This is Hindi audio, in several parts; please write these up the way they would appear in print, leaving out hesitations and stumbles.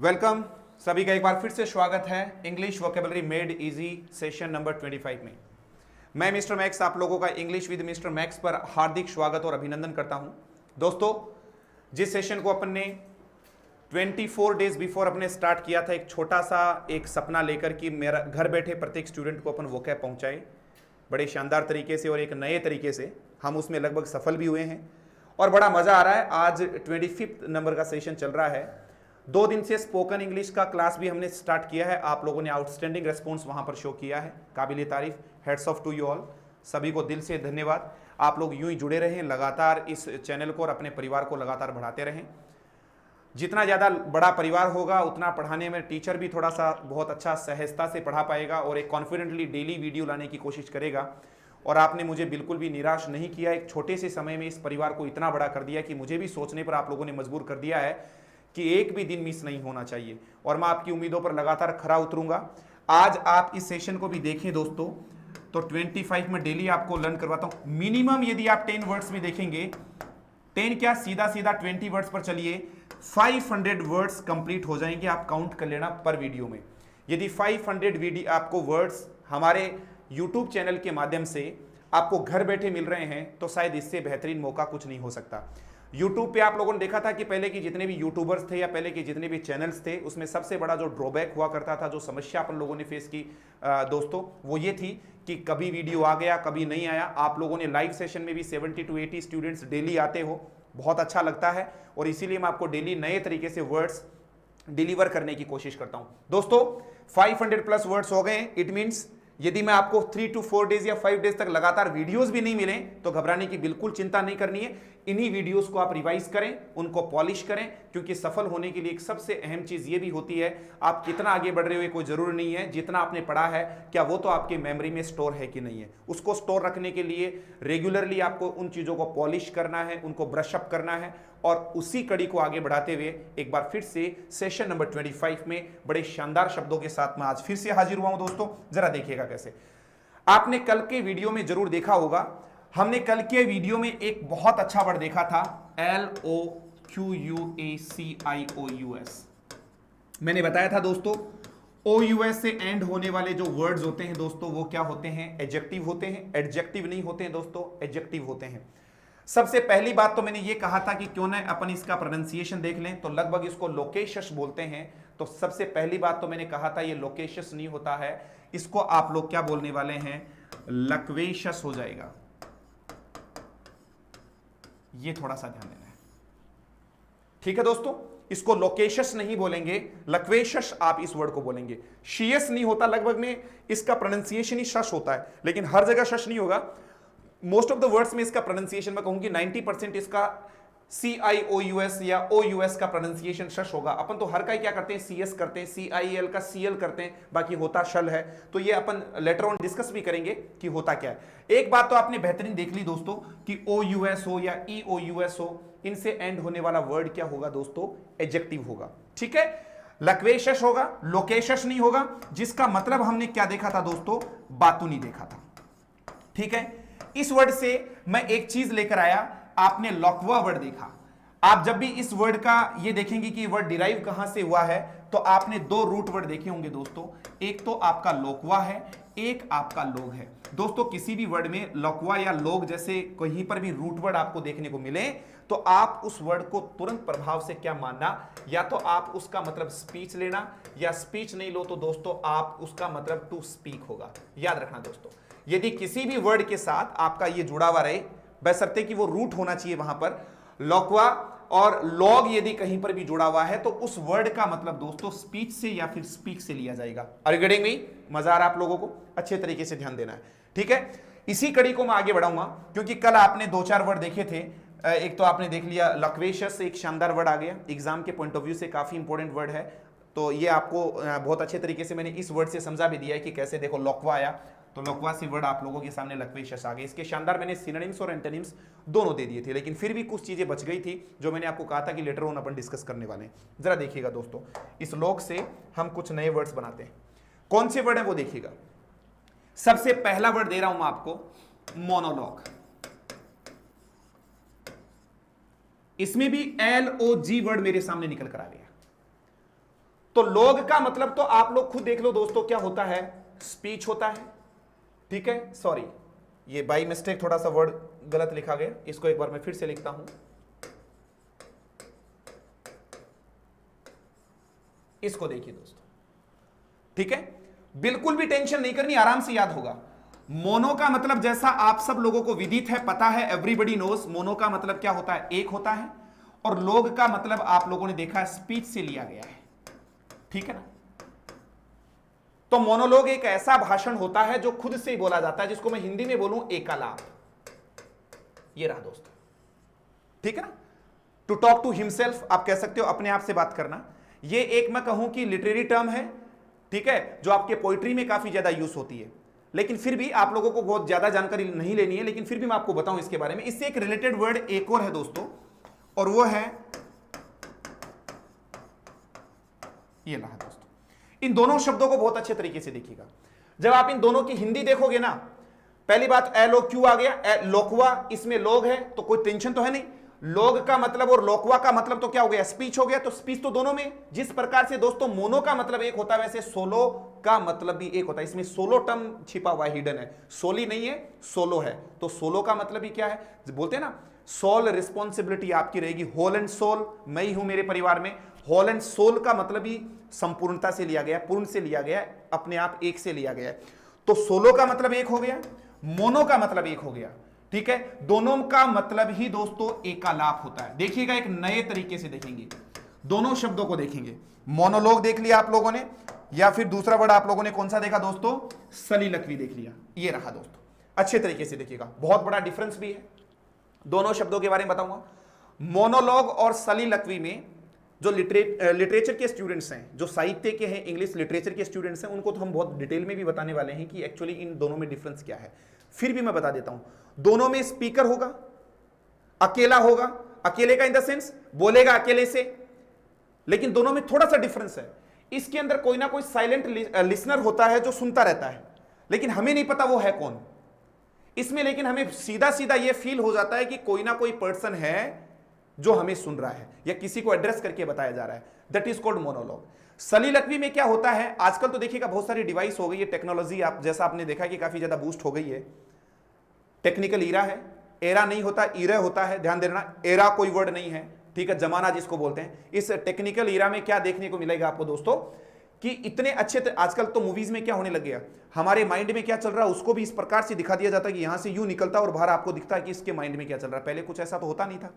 वेलकम। सभी का एक बार फिर से स्वागत है English vocabulary made easy session number 25 में। मैं मिस्टर मैक्स आप लोगों का इंग्लिश विद मिस्टर मैक्स पर हार्दिक स्वागत और अभिनंदन करता हूं। दोस्तों, जिस सेशन को अपन ने 24 डेज बिफोर अपने स्टार्ट किया था, एक छोटा सा एक सपना लेकर कि मेरा घर बैठे प्रत्येक स्टूडेंट को अपन वोकैब पहुंचाए बड़े शानदार तरीके से और एक नए तरीके से, हम उसमें लगभग सफल भी हुए हैं और बड़ा मजा आ रहा है। आज 25 नंबर का सेशन चल रहा है। 2 दिन से स्पोकन इंग्लिश का क्लास भी हमने स्टार्ट किया है। आप लोगों ने आउटस्टैंडिंग रेस्पॉन्स वहां पर शो किया है, काबिल तारीफ। Heads off to you all, सभी को दिल से धन्यवाद। आप लोग यूं ही जुड़े रहें, लगातार इस चैनल को और अपने परिवार को लगातार बढ़ाते रहें। जितना ज़्यादा बड़ा परिवार होगा उतना पढ़ाने में टीचर भी थोड़ा सा बहुत अच्छा सहजता से पढ़ा पाएगा और एक कॉन्फिडेंटली डेली वीडियो लाने की कोशिश करेगा। और आपने मुझे बिल्कुल भी निराश नहीं किया। एक छोटे से समय में इस परिवार को इतना बड़ा कर दिया कि मुझे भी सोचने पर आप लोगों ने मजबूर कर दिया है कि एक भी दिन मिस नहीं होना चाहिए और मैं आपकी उम्मीदों पर लगातार खरा उतरूंगा। आज आप इस सेशन को भी देखें दोस्तों, तो 25 में डेली आपको लर्न करवाता हूं। मिनिमम यदि आप 10 वर्ड्स में देखेंगे, 10 क्या सीधा सीधा 20 वर्ड्स पर चलिए, 500 वर्ड्स कंप्लीट हो जाएंगे। आप काउंट कर लेना पर वीडियो में। यदि 500 वीडियो आपको वर्ड्स हमारे YouTube चैनल के माध्यम से आपको घर बैठे मिल रहे हैं तो शायद इससे बेहतरीन मौका कुछ नहीं हो सकता। YouTube पे आप लोगों ने देखा था कि पहले के जितने भी यूट्यूबर्स थे या पहले के जितने भी चैनल्स थे, उसमें सबसे बड़ा जो ड्रॉबैक हुआ करता था, जो समस्या अपन लोगों ने फेस की दोस्तों, वो ये थी कि कभी वीडियो आ गया कभी नहीं आया। आप लोगों ने लाइव सेशन में भी 70 to 80 स्टूडेंट्स डेली आते हो, बहुत अच्छा लगता है और इसीलिए मैं आपको डेली नए तरीके से वर्ड्स डिलीवर करने की कोशिश करता हूं। दोस्तों, 500 प्लस वर्ड्स हो गए। इट मीन्स यदि मैं आपको 3 to 4 डेज या 5 डेज तक लगातार वीडियोस भी नहीं मिले तो घबराने की बिल्कुल चिंता नहीं करनी है। इन्हीं वीडियोस को आप रिवाइज करें, उनको पॉलिश करें, क्योंकि सफल होने के लिए एक सबसे अहम चीज ये भी होती है, आप कितना आगे बढ़ रहे हो ये कोई जरूरी नहीं है। जितना आपने पढ़ा है क्या वो तो आपके मेमोरी में स्टोर है कि नहीं है। उसको स्टोर रखने के लिए रेगुलरली आपको उन चीजों को पॉलिश करना है, उनको ब्रश अप करना है और उसी कड़ी को आगे बढ़ाते हुए एक बार फिर से सेशन नंबर 25 में बड़े शानदार शब्दों के साथ मैं आज फिर से हाजिर हुआ हूं। दोस्तों, जरा देखिएगा कैसे। आपने कल के वीडियो में जरूर देखा होगा, हमने कल के वीडियो में एक बहुत अच्छा वर्ड देखा था, LOQUACIOUS। मैंने बताया था दोस्तों, OUS से एंड होने वाले जो वर्ड्स होते हैं दोस्तों, वो क्या होते हैं? एडजेक्टिव होते हैं। एडजेक्टिव नहीं होते हैं दोस्तों, एडजेक्टिव होते हैं। सबसे पहली बात तो मैंने ये कहा था कि क्यों ना अपन इसका प्रोनाउंसिएशन देख लें, तो लगभग इसको लोकेशस बोलते हैं। तो सबसे पहली बात तो मैंने कहा था ये लोकेशस नहीं होता है, इसको आप लोग क्या बोलने वाले हैं? लक्वेशस हो जाएगा। ये थोड़ा सा ध्यान देना है, ठीक है दोस्तों। इसको लोकेशस नहीं बोलेंगे, लक्वेशस आप इस वर्ड को बोलेंगे। शीयस नहीं होता, लगभग में इसका प्रोनाउंसिएशन ही शश होता है, लेकिन हर जगह शश नहीं होगा। मोस्ट ऑफ द वर्ड्स में इसका प्रोनाउंसिएशन मैं कहूंगी 90% इसका CIOUS या OUS का प्रोनाउंसिएशन शश होगा। अपन तो हर का ही क्या करते हैं? CS करते हैं, CIL का CL करते हैं, बाकी होता शल है। तो ये अपन लेटर ऑन डिस्कस भी करेंगे कि होता क्या है। एक बात तो आपने बेहतरीन देख ली दोस्तों कि OUS हो या EOUS हो, इनसे एंड होने वाला वर्ड क्या होगा दोस्तों? एडजेक्टिव होगा, ठीक है। लक्वेशस होगा, लोकेशस नहीं होगा, जिसका मतलब हमने क्या देखा था दोस्तों? बातूनी देखा था, ठीक है। इस वर्ड से मैं एक चीज लेकर आया, आपने लॉकवा वर्ड देखा। आप जब भी इस वर्ड का ये देखेंगे कि वर्ड डिराइव कहां से हुआ है, तो आपने 2 रूट वर्ड देखे होंगे दोस्तों। एक तो आपका लोकवा है, एक आपका लोग है। दोस्तों, किसी भी वर्ड में लोकवा या लोग जैसे कहीं पर भी रूट वर्ड आपको देखने को मिले तो आप उस वर्ड को तुरंत प्रभाव से क्या मानना, या तो आप उसका मतलब स्पीच लेना, या स्पीच नहीं लो तो दोस्तों आप उसका मतलब टू स्पीक होगा। याद रखना दोस्तों, यदि किसी भी वर्ड के साथ आपका ये जुड़ा हुआ रहे, बशर्ते कि वो रूट होना चाहिए वहां पर, लोकवा और लॉग यदि कहीं पर भी जुड़ा हुआ है तो उस वर्ड का मतलब दोस्तों स्पीच से या फिर स्पीक से लिया जाएगा। Are you getting me? मजा आ रहा है आप लोगों को? अच्छे तरीके से ध्यान देना है, ठीक है। इसी कड़ी को मैं आगे बढ़ाऊंगा, क्योंकि कल आपने 2-4 वर्ड देखे थे। एक तो आपने देख लिया लक्वेशस, एक शानदार वर्ड आ गया, एग्जाम के पॉइंट ऑफ व्यू से काफी इंपॉर्टेंट वर्ड है। तो ये आपको बहुत अच्छे तरीके से मैंने इस वर्ड से समझा भी दिया है कि कैसे। देखो, लोकवा आया तो लोकवा से वर्ड आप लोगों के सामने लक्वेशस आ गए। इसके शानदार मैंने सिनोनिम्स और एंटोनिम्स दोनों दे दिए थे, लेकिन फिर भी कुछ चीजें बच गई थी जो मैंने आपको कहा था कि लेटर ऑन अपन डिस्कस करने वाले हैं। जरा देखिएगा दोस्तों, इस लोक से हम कुछ नए वर्ड्स बनाते हैं। कौन से वर्ड है वो देखिएगा। सबसे पहला वर्ड दे रहा हूं मैं आपको, मोनोलॉग। इसमें भी LOG वर्ड मेरे सामने निकल कर आ गया। तो लोग का मतलब तो आप लोग खुद देख लो दोस्तों, क्या होता है, स्पीच होता है। ठीक है, सॉरी ये बाई मिस्टेक थोड़ा सा वर्ड गलत लिखा गया, इसको एक बार मैं फिर से लिखता हूं। इसको देखिए दोस्तों, ठीक है, बिल्कुल भी टेंशन नहीं करनी, आराम से याद होगा। मोनो का मतलब जैसा आप सब लोगों को विदित है, पता है, एवरीबॉडी नोस, मोनो का मतलब क्या होता है, एक होता है। और लोग का मतलब आप लोगों ने देखा है, स्पीच से लिया गया है। ठीक है ना। तो मोनोलॉग एक ऐसा भाषण होता है जो खुद से ही बोला जाता है, जिसको मैं हिंदी में बोलूं एकालाप। ये रहा दोस्तों, ठीक है ना। टू टॉक टू हिमसेल्फ आप कह सकते हो, अपने आप से बात करना। ये एक मैं कहूं कि लिटरेरी टर्म है, ठीक है, जो आपके पोइट्री में काफी ज्यादा यूज होती है। लेकिन फिर भी आप लोगों को बहुत ज्यादा जानकारी नहीं लेनी है, लेकिन फिर भी मैं आपको बताऊं इसके बारे में। इससे एक रिलेटेड वर्ड एक और है दोस्तों, और वो है, ये रहा दोस्तों। इन दोनों शब्दों को बहुत अच्छे तरीके से देखिएगा। जब आप इन दोनों की हिंदी देखोगे ना, पहली बात एलो क्यों आ गया, लोकवा, इसमें लोग है तो कोई टेंशन तो है नहीं। लोग का मतलब और लोकवा का मतलब तो क्या हो गया, स्पीच हो गया। तो स्पीच तो दोनों में, जिस प्रकार से दोस्तों मोनो का मतलब एक होता है, वैसे सोलो का मतलब भी एक होता है। इसमें सोलो टर्म छिपा हुआ हिडन है, सोली नहीं है, सोलो है। तो सोलो का मतलब भी क्या है, बोलते हैं ना, सोल रिस्पॉन्सिबिलिटी आपकी रहेगी, होल एंड सोल, मैं ही हूं मेरे परिवार में। होल एंड सोल का मतलब ही संपूर्णता से लिया गया, पूर्ण से लिया गया, अपने आप एक से लिया गया। तो सोलो का मतलब एक हो गया, मोनो का मतलब एक हो गया। ठीक है, दोनों का मतलब ही दोस्तों एकालाप होता है। देखिएगा, एक नए तरीके से देखेंगे, दोनों शब्दों को देखेंगे। मोनोलॉग देख लिया आप लोगों ने, या फिर दूसरा वर्ड आप लोगों ने कौन सा देखा दोस्तों, सलीलकवी देख लिया। ये रहा दोस्तों, अच्छे तरीके से देखिएगा, बहुत बड़ा डिफरेंस भी है। दोनों शब्दों के बारे में बताऊंगा। मोनोलॉग और सलीलकवी में जो लिटरेचर के स्टूडेंट्स हैं, जो साहित्य के हैं, इंग्लिश लिटरेचर के स्टूडेंट्स हैं, उनको तो हम बहुत डिटेल में भी बताने वाले हैं कि एक्चुअली इन दोनों में डिफरेंस क्या है। फिर भी मैं बता देता हूं, दोनों में स्पीकर होगा, अकेला होगा, अकेले का इन द सेंस बोलेगा अकेले से, लेकिन दोनों में थोड़ा सा डिफरेंस है। इसके अंदर कोई ना कोई साइलेंट लिसनर होता है जो सुनता रहता है, लेकिन हमें नहीं पता वो है कौन इसमें। लेकिन हमें सीधा सीधा ये फील हो जाता है कि कोई ना कोई पर्सन है जो हमें सुन रहा है, या किसी को एड्रेस करके बताया जा रहा है। That is called monologue. Soliloquy में क्या होता है, आजकल तो देखिएगा बहुत सारी डिवाइस हो गई है, टेक्नोलॉजी आप जैसा आपने देखा कि काफी ज्यादा बूस्ट हो गई है। टेक्निकल ईरा है, एरा नहीं होता, ईरा होता है, ध्यान देना, एरा कोई वर्ड नहीं है, ठीक है, जमाना जिसको बोलते हैं। इस टेक्निकल ईरा में क्या देखने को मिलेगा आपको दोस्तों, कि इतने अच्छे आजकल तो मूवीज में क्या होने लग गया, हमारे माइंड में क्या चल रहा है उसको भी इस प्रकार से दिखा दिया जाता है कि यहां से यूं निकलता है और बाहर आपको दिखता है कि इसके माइंड में क्या चल रहा है। पहले कुछ ऐसा तो होता नहीं था।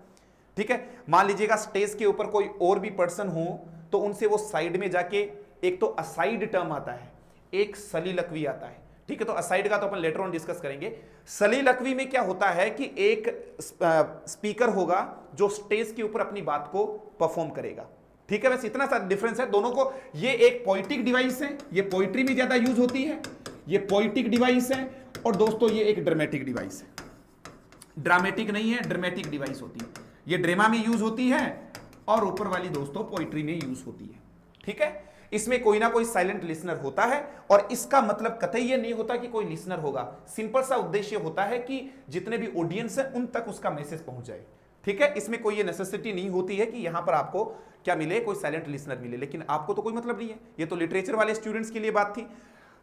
ठीक है, मान लीजिएगा स्टेज के ऊपर कोई और भी पर्सन हो, तो उनसे वो साइड में जाके, एक तो असाइड टर्म आता है, एक सलीलकवी आता है। ठीक है, तो असाइड का तो अपन लेटर ऑन डिस्कस करेंगे। सलीलकवी में क्या होता है कि एक स्पीकर होगा जो स्टेज के ऊपर अपनी बात को परफॉर्म करेगा। ठीक है, बस इतना सा डिफरेंस है दोनों को। ये एक पोइटिक डिवाइस है, ये पोइट्री में ज्यादा यूज होती है, ये पोइटिक डिवाइस है। और दोस्तों ये एक ड्रामेटिक डिवाइस है, ड्रामेटिक नहीं है, ड्रामेटिक डिवाइस होती है। ये ड्रामा में यूज होती है और ऊपर वाली दोस्तों पोइट्री में यूज होती है। ठीक है, इसमें कोई ना कोई साइलेंट लिसनर होता है, और इसका मतलब कतई ये नहीं होता कि कोई लिसनर होगा। सिंपल सा उद्देश्य होता है कि जितने भी ऑडियंस है उन तक उसका मैसेज पहुंच जाए। ठीक है, इसमें कोई ये नेसेसिटी नहीं होती है कि यहां पर आपको क्या मिले, कोई साइलेंट लिसनर मिले, लेकिन आपको तो कोई मतलब नहीं है। ये तो लिटरेचर वाले स्टूडेंट्स के लिए बात थी।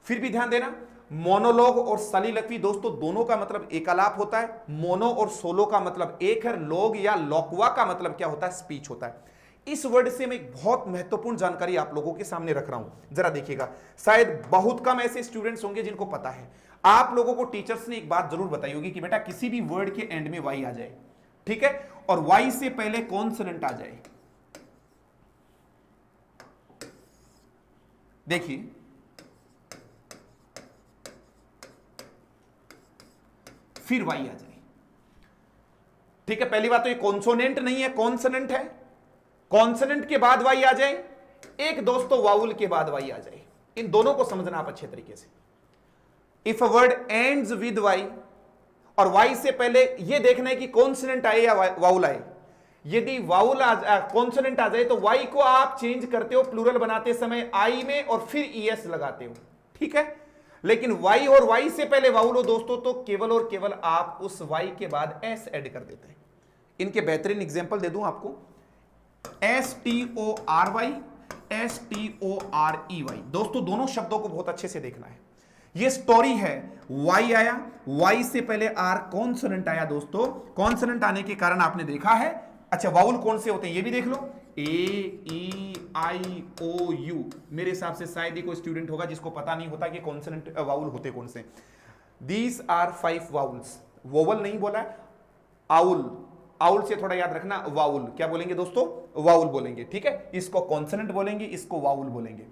फिर भी ध्यान देना, मोनोलॉग और सलीलकवी दोस्तों दोनों का मतलब एकालाप होता है। मोनो और सोलो का मतलब एक है, लोग या लोकवा का मतलब क्या होता है, स्पीच होता है। इस वर्ड से मैं एक बहुत महत्वपूर्ण जानकारी आप लोगों के सामने रख रहा हूं, जरा देखिएगा। शायद बहुत कम ऐसे स्टूडेंट्स होंगे जिनको पता है। आप लोगों को टीचर्स ने एक बात जरूर बताई होगी कि बेटा किसी भी वर्ड के एंड में वाई आ जाए, ठीक है, और वाई से पहले कॉन्सोनेंट आ जाए। देखिए, फिर वाई आ जाए। ठीक है, पहली बात तो ये कॉन्सोनेंट नहीं है, कॉन्सोनेंट है। कॉन्सोनेंट के बाद वाई आ जाए, एक दोस्तों वाउल के बाद वाई आ जाए। इन दोनों को समझना आप अच्छे तरीके से। If a word ends with Y, और वाई से पहले ये देखना है कि कॉन्सोनेंट आए या वाउल आए। यदि वाउल कॉन्सोनेंट आ जाए तो वाई को आप चेंज करते हो प्लूरल बनाते समय आई में, और फिर ईएस लगाते हो। ठीक है, लेकिन वाई और वाई से पहले वाउल हो दोस्तों, तो केवल और केवल आप उस वाई के बाद एस ऐड कर देते हैं। इनके बेहतरीन एग्जांपल दे दूं आपको, STORY, STOREY। दोस्तों दोनों शब्दों को बहुत अच्छे से देखना है। ये स्टोरी है, वाई आया, वाई से पहले आर कॉन्सोनेंट आया। दोस्तों कॉन्सोनेंट आने के कारण आपने देखा है, अच्छा वाउल कौन से होते हैं ये भी देख लो, AEIOU। मेरे हिसाब से शायद ही कोई स्टूडेंट होगा जिसको पता नहीं होता कि कॉन्सोनेंट वाउल होते कौन से। दीज आर 5 वाउल्स, वोवल नहीं बोला, आउल, आउल से थोड़ा याद रखना, वाउल क्या बोलेंगे दोस्तों, वाउल बोलेंगे, ठीक है। इसको कॉन्सोनेंट बोलेंगे, इसको वाउल बोलेंगे,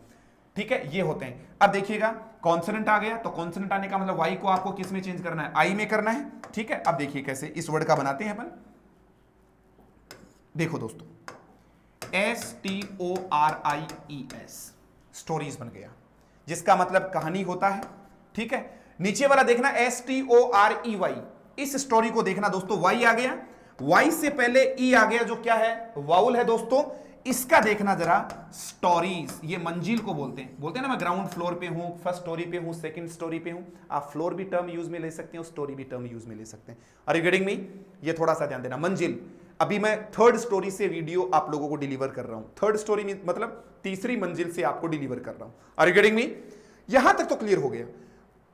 ठीक है। ये होते हैं। अब देखिएगा कॉन्सोनेंट आ गया, तो कॉन्सोनेंट आने का मतलब वाई को आपको किस में चेंज करना है, आई में करना है, ठीक है। अब देखिए कैसे इस वर्ड का बनाते हैं अपन, देखो दोस्तों STORIES, स्टोरीज बन गया, जिसका मतलब कहानी होता है, ठीक है। नीचे वाला देखना STOREY, इस स्टोरी को देखना दोस्तों, वाई आ गया, वाई से पहले ई आ गया जो क्या है, वाउल है दोस्तों। इसका देखना जरा, स्टोरीज, ये मंजिल को बोलते हैं, बोलते हैं ना मैं ग्राउंड फ्लोर पे हूं, फर्स्ट स्टोरी पे हूं, सेकंड स्टोरी पे हूं। आप फ्लोर भी टर्म यूज में ले सकते हैं, स्टोरी भी टर्म यूज में ले सकते हैं। Are you getting me? ये थोड़ा सा ध्यान देना। मंजिल, अभी मैं थर्ड स्टोरी से वीडियो आप लोगों को डिलीवर कर रहा हूं, थर्ड स्टोरी में मतलब तीसरी मंजिल से आपको डिलीवर कर रहा हूं। Are you getting me? यहां तक तो क्लियर हो गया,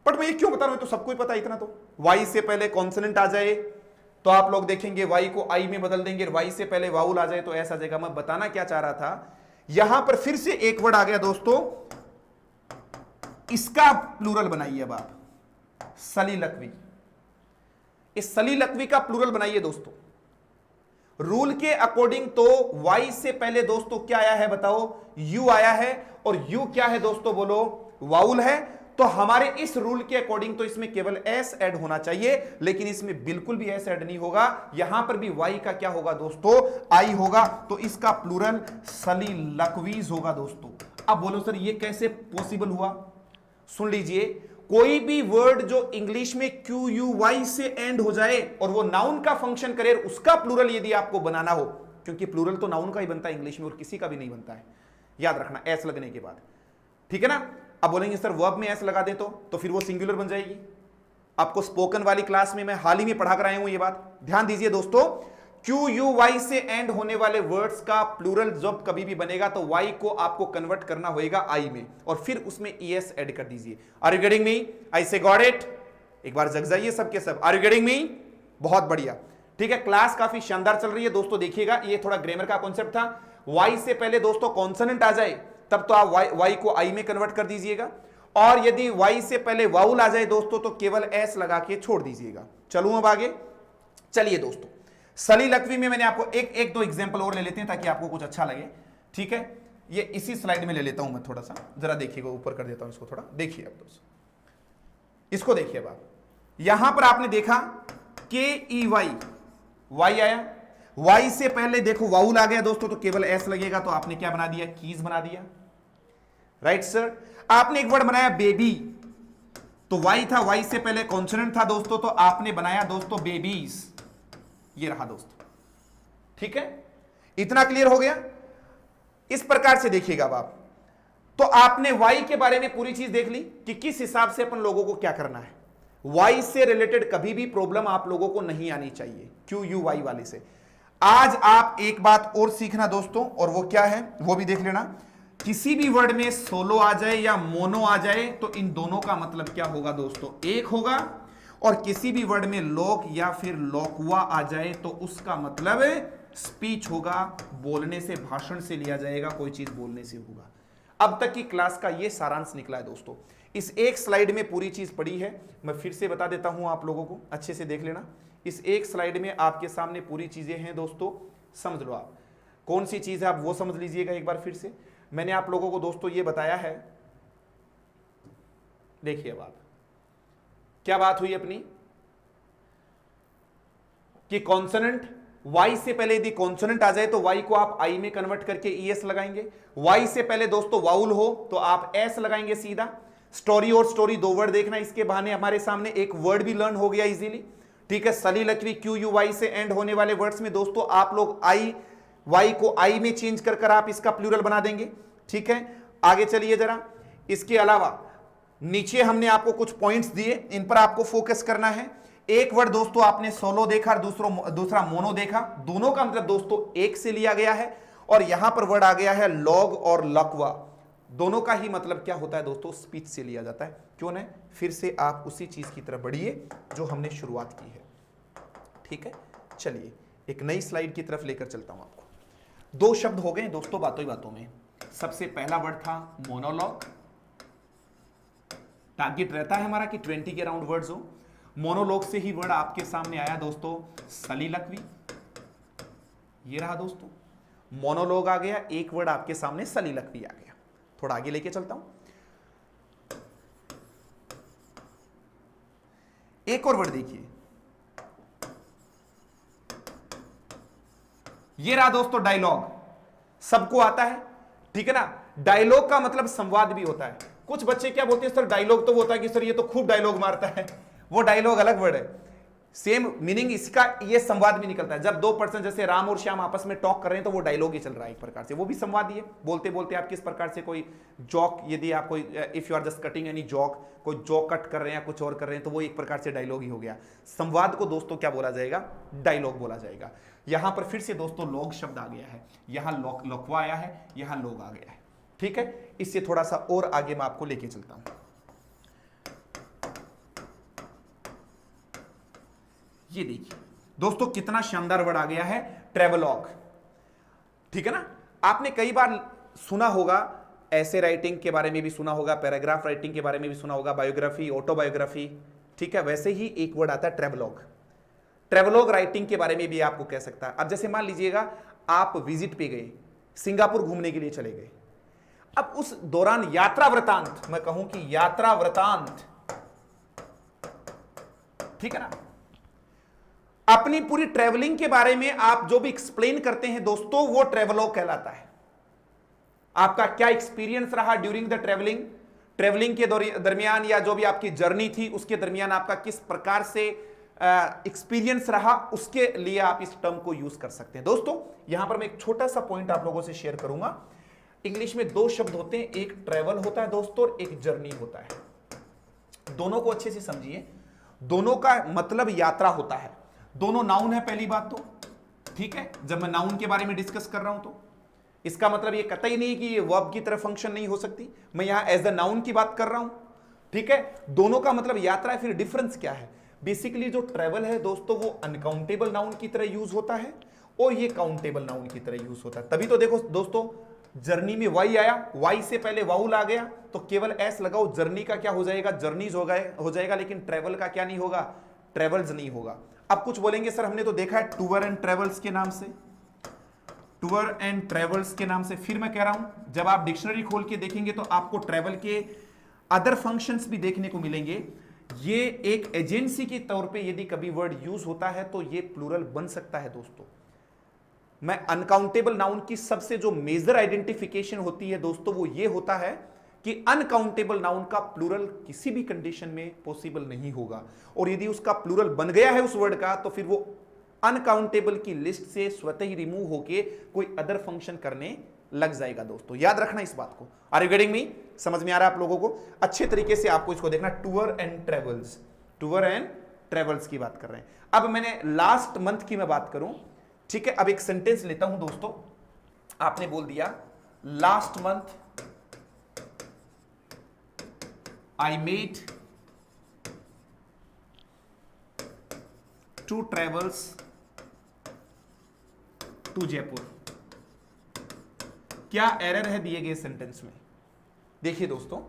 बट मैं ये क्यों बता रहा हूं, तो सबको ही पता है इतना तो। वाई से पहले कॉन्सोनेंट आ जाए तो आप लोग देखेंगे वाई को आई में बदल देंगे, वाई से पहले वाउल आ जाए तो ऐसा जगह। मैं बताना क्या चाह रहा था, यहां पर फिर से एक वर्ड आ गया दोस्तों, इसका प्लूरल बनाइए अब आप, सलीलकवी। इस सलीलकवी का प्लूरल बनाइए दोस्तों। रूल के अकॉर्डिंग तो वाई से पहले दोस्तों क्या आया है बताओ, यू आया है, और यू क्या है दोस्तों बोलो, वाउल है। तो हमारे इस रूल के अकॉर्डिंग तो इसमें केवल एस ऐड होना चाहिए, लेकिन इसमें बिल्कुल भी एस ऐड नहीं होगा। यहां पर भी वाई का क्या होगा दोस्तों, आई होगा, तो इसका प्लूरल सलीलकवीज होगा दोस्तों। अब बोलो सर ये कैसे पॉसिबल हुआ? सुन लीजिए, कोई भी वर्ड जो इंग्लिश में QUY से एंड हो जाए और वो नाउन का फंक्शन करे, उसका प्लूरल यदि आपको बनाना हो, क्योंकि प्लूरल तो नाउन का ही बनता है इंग्लिश में और किसी का भी नहीं बनता है, याद रखना एस लगने के बाद, ठीक है ना। अब बोलेंगे सर वर्ब में एस लगा दे तो फिर वो सिंगुलर बन जाएगी। आपको स्पोकन वाली क्लास में मैं हाल ही में पढ़ा कर आया हूं ये बात, ध्यान दीजिए दोस्तों। QUY से एंड होने वाले वर्ड्स का प्लूरल जब कभी भी बनेगा तो Y को आपको कन्वर्ट करना होगा I में, और फिर उसमें ES ऐड कर दीजिए। Are you getting me? I say got it? एक बार जग जाइए सबके सब। Are you getting me? बहुत बढ़िया, ठीक है। क्लास काफी शानदार चल रही है दोस्तों। देखिएगा ये थोड़ा ग्रामर का कॉन्सेप्ट था। Y से पहले दोस्तों कॉन्सोनेंट आ जाए तब तो आप Y को I में कन्वर्ट कर दीजिएगा, और यदि Y से पहले वाउल आ जाए दोस्तों तो केवल S लगा के छोड़ दीजिएगा। चलूं अब आगे, चलिए दोस्तों। सलीलकवी में मैंने आपको एक दो एग्जांपल और ले लेते हैं ताकि आपको कुछ अच्छा लगे, ठीक है। ये इसी स्लाइड में ले लेता हूं मैं, थोड़ा सा जरा देखिएगा, ऊपर कर देता हूं इसको थोड़ा, देखिए अब दोस्तों इसको देखिए। अब आप यहां पर आपने देखा KEY, वाई आया, वाई से पहले देखो वाउल आ गया दोस्तों तो केवल एस लगेगा, तो आपने क्या बना दिया, कीज बना दिया, राइट सर। आपने एक वर्ड बनाया बेबी, तो वाई था, वाई से पहले कॉन्सोनेंट था दोस्तों, तो आपने बनाया दोस्तों बेबीज, ये रहा दोस्तों, ठीक है। इतना क्लियर हो गया? इस प्रकार से देखिएगा अब आप, तो आपने वाई के बारे में पूरी चीज देख ली कि किस हिसाब से अपन लोगों को क्या करना है। वाई से रिलेटेड कभी भी प्रॉब्लम आप लोगों को नहीं आनी चाहिए, QUY वाले से। आज आप एक बात और सीखना दोस्तों, और वो क्या है वो भी देख लेना। किसी भी वर्ड में सोलो आ जाए या मोनो आ जाए तो इन दोनों का मतलब क्या होगा दोस्तों, एक होगा। और किसी भी वर्ड में लोक या फिर लोकवा आ जाए तो उसका मतलब स्पीच होगा, बोलने से, भाषण से लिया जाएगा, कोई चीज बोलने से होगा। अब तक की क्लास का ये सारांश निकला है दोस्तों। इस एक स्लाइड में पूरी चीज पड़ी है, मैं फिर से बता देता हूं आप लोगों को, अच्छे से देख लेना। इस एक स्लाइड में आपके सामने पूरी चीजें हैं दोस्तों, समझ लो आप कौन सी चीज है, आप वो समझ लीजिएगा एक बार फिर से। मैंने आप लोगों को दोस्तों ये बताया है, देखिए अब आप क्या बात हुई अपनी, कि कॉन्सोनेंट Y से पहले यदि कॉन्सोनेंट आ जाए तो Y को आप I में कन्वर्ट करके ES लगाएंगे। Y से पहले दोस्तों वाउल हो तो आप S लगाएंगे सीधा। स्टोरी और स्टोरी दो वर्ड देखना, इसके बहाने हमारे सामने एक वर्ड भी लर्न हो गया इजीली, ठीक है। सलीलकवी QUY से एंड होने वाले वर्ड्स में दोस्तों आप लोग Y को I में चेंज कर कर आप इसका प्लूरल बना देंगे, ठीक है। आगे चलिए जरा। इसके अलावा नीचे हमने आपको कुछ पॉइंट्स दिए, इन पर आपको फोकस करना है। एक वर्ड दोस्तों आपने सोलो देखा और दूसरा मोनो देखा, दोनों का मतलब दोस्तों एक से लिया गया है। और यहां पर वर्ड आ गया है लॉग और लकवा, दोनों का ही मतलब क्या होता है दोस्तों, स्पीच से लिया जाता है। क्यों ना फिर से आप उसी चीज की तरफ बढ़िए जो हमने शुरुआत की है। ठीक है, चलिए एक नई स्लाइड की तरफ लेकर चलता हूं आपको। दो शब्द हो गए दोस्तों बातों ही बातों में। सबसे पहला वर्ड था मोनोलॉग। टारगेट रहता है हमारा कि 20 के अराउंड वर्ड्स हो। मोनोलॉग से ही वर्ड आपके सामने आया दोस्तों सलीलकवी। ये रहा दोस्तों, मोनोलॉग आ गया, एक वर्ड आपके सामने सलीलकवी आ गया। थोड़ा आगे लेके चलता हूं, एक और वर्ड देखिए, ये रहा दोस्तों डायलॉग। सबको आता है, ठीक है ना। डायलॉग का मतलब संवाद भी होता है। कुछ बच्चे क्या बोलते हैं सर, डायलॉग तो वो होता है कि सर ये तो खूब डायलॉग मारता है, वो डायलॉग अलग वर्ड है। सेम मीनिंग इसका, ये संवाद भी निकलता है। जब दो पर्सन जैसे राम और श्याम आपस में टॉक कर रहे हैं तो वो डायलॉग ही चल रहा है एक प्रकार से, वो भी संवाद ही है। बोलते बोलते आप किस प्रकार से कोई जॉक, यदि आप कोई if you are just cutting any joke, कोई जॉक कट कर रहे हैं या कुछ और कर रहे हैं तो वो एक प्रकार से डायलॉग ही हो गया। संवाद को दोस्तों क्या बोला जाएगा, डायलॉग बोला जाएगा। यहां पर फिर से दोस्तों लॉग शब्द आ गया है, यहां लकवा आया है, यहां लोग आ गया है। ठीक है, इससे थोड़ा सा और आगे मैं आपको लेके चलता हूं। ये देखिए दोस्तों कितना शानदार वर्ड आ गया है, ट्रेवलॉग। ठीक है ना, आपने कई बार सुना होगा, ऐसे राइटिंग के बारे में भी सुना होगा, पैराग्राफ राइटिंग के बारे में भी सुना होगा, बायोग्राफी, ऑटोबायोग्राफी। ठीक है, वैसे ही एक वर्ड आता है ट्रेवलॉग। ट्रेवलॉग राइटिंग के बारे में भी आपको कह सकता है। अब जैसे मान लीजिएगा आप विजिट पे गए, सिंगापुर घूमने के लिए चले गए, अब उस दौरान यात्रा वृतांत, मैं कहूं कि यात्रा वृतांत, ठीक है ना, अपनी पूरी ट्रेवलिंग के बारे में आप जो भी एक्सप्लेन करते हैं दोस्तों, वो ट्रेवलॉग कहलाता है। आपका क्या एक्सपीरियंस रहा ड्यूरिंग द ट्रेवलिंग, ट्रेवलिंग के दरमियान या जो भी आपकी जर्नी थी उसके दरमियान आपका किस प्रकार से एक्सपीरियंस रहा, उसके लिए आप इस टर्म को यूज कर सकते हैं। दोस्तों यहां पर मैं एक छोटा सा पॉइंट आप लोगों से शेयर करूंगा। इंग्लिश में दो शब्द होते हैं, एक ट्रेवल होता है दोस्तों और एक जर्नी होता है। दोनों को अच्छे से समझिए, दोनों का मतलब यात्रा होता है। दोनों नाउन है पहली बात तो, ठीक है। जब मैं नाउन के बारे में डिस्कस कर रहा हूं तो इसका मतलब ये कतई नहीं कि ये वर्ब की तरह फंक्शन नहीं हो सकती, मैं यहां एज द नाउन की बात कर रहा हूं। ठीक है, दोनों का मतलब यात्रा है। फिर डिफरेंस क्या है, बेसिकली जो ट्रेवल है दोस्तों वो अनकाउंटेबल नाउन की तरह यूज होता है और ये काउंटेबल नाउन की तरह यूज होता है। तभी तो देखो दोस्तों, जर्नी में वाई आया, वाई से पहले वाउल आ गया तो केवल एस लगाओ, जर्नी का क्या हो जाएगा, जर्नीज हो जाएगा, लेकिन ट्रेवल का क्या नहीं होगा, ट्रेवल्स नहीं होगा। अब कुछ बोलेंगे सर हमने तो देखा है टूर एंड ट्रेवल्स के नाम से, टूर एंड ट्रेवल्स के नाम से। फिर मैं कह रहा हूं जब आप डिक्शनरी खोल के देखेंगे तो आपको ट्रेवल के अदर फंक्शंस भी देखने को मिलेंगे। ये एक एजेंसी के तौर पे यदि कभी वर्ड यूज होता है तो ये प्लूरल बन सकता है दोस्तों। मैं अनकाउंटेबल नाउन की सबसे जो मेजर आइडेंटिफिकेशन होती है दोस्तों वो ये होता है कि अनकाउंटेबल नाउन का प्लूरल किसी भी कंडीशन में पॉसिबल नहीं होगा, और यदि उसका प्लूरल बन गया है उस वर्ड का तो फिर वो अनकाउंटेबल की लिस्ट से स्वतः ही रिमूव होके कोई अदर फंक्शन करने लग जाएगा दोस्तों। याद रखना इस बात को। Are you getting me? समझ में आ रहा है आप लोगों को? अच्छे तरीके से आपको इसको देखना। Tour and travels, tour and travels की बात कर रहे हैं। अब मैंने लास्ट मंथ की मैं बात करूं, ठीक है। अब एक सेंटेंस लेता हूं दोस्तों, आपने बोल दिया last month I made 2 travels to Jaipur. क्या एरर है दिए गए सेंटेंस में? देखिए दोस्तों,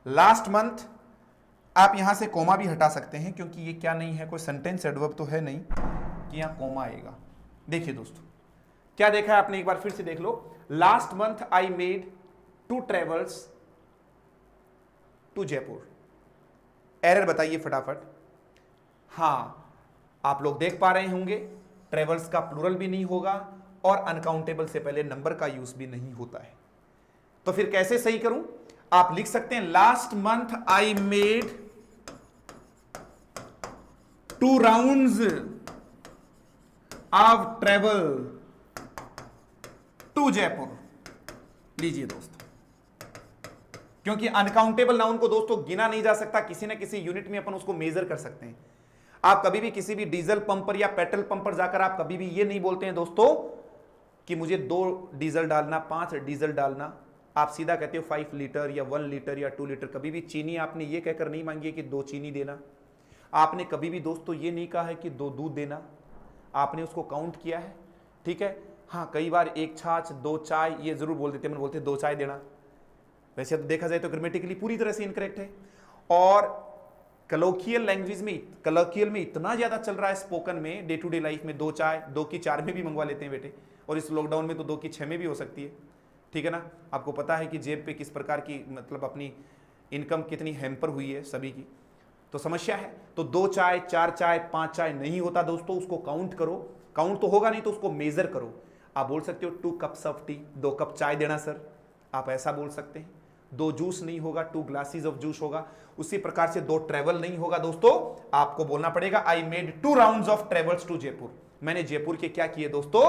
लास्ट मंथ आप यहां से कोमा भी हटा सकते हैं क्योंकि ये क्या नहीं है, कोई सेंटेंस एडवर्ब तो है नहीं कि यहां कोमा आएगा। देखिए दोस्तों, क्या देखा है आपने, एक बार फिर से देख लो। Last month I made 2 travels to Jaipur. Error बताइए फटाफट। हां, आप लोग देख पा रहे होंगे ट्रेवल्स का प्लूरल भी नहीं होगा और अनकाउंटेबल से पहले नंबर का यूज भी नहीं होता है। तो फिर कैसे सही करूं? आप लिख सकते हैं last month I made 2 rounds of travel to Jaipur. लीजिए दोस्तों, क्योंकि अनकाउंटेबल नाउन को दोस्तों गिना नहीं जा सकता, किसी ना किसी यूनिट में अपन उसको मेजर कर सकते हैं। आप कभी भी किसी भी डीजल पंप पर या पेट्रोल पंप पर जाकर आप कभी भी ये नहीं बोलते हैं दोस्तों कि मुझे 2 डीजल डालना, 5 डीजल डालना, आप सीधा कहते हो 5 लीटर या 1 लीटर या 2 लीटर। कभी भी चीनी आपने ये कहकर नहीं मांगी है कि 2 चीनी देना। आपने कभी भी दोस्तों ये नहीं कहा है कि 2 दूध देना, आपने उसको काउंट किया है, ठीक है। हाँ, कई बार 1 छाछ 2 चाय ये जरूर बोल देते हैं, बोलते 2 चाय देना। वैसे तो देखा जाए तो ग्रामेटिकली पूरी तरह से इनकरेक्ट है। और कलोकियल लैंग्वेज में, कलोकियल में इतना ज्यादा चल रहा है स्पोकन में, डे टू डे लाइफ में 2 चाय 2 की 4 में भी मंगवा लेते हैं बेटे, और इस लॉकडाउन में तो 2 की 6 में भी हो सकती है, ठीक है ना। आपको पता है कि जेब पे किस प्रकार की मतलब अपनी इनकम कितनी हैम्पर हुई है सभी की, तो समस्या है। तो 2 चाय 4 चाय 5 चाय नहीं होता दोस्तों, उसको काउंट करो। काउंट तो होगा नहीं तो उसको मेजर करो। आप बोल सकते हो 2 कप्स ऑफ टी, 2 कप चाय देना सर, आप ऐसा बोल सकते हैं। 2 जूस नहीं होगा, 2 ग्लासेस ऑफ जूस होगा। उसी प्रकार से 2 ट्रेवल नहीं होगा दोस्तों, आपको बोलना पड़ेगा I made 2 rounds of travels to Jaipur. मैंने जयपुर के क्या किए दोस्तों,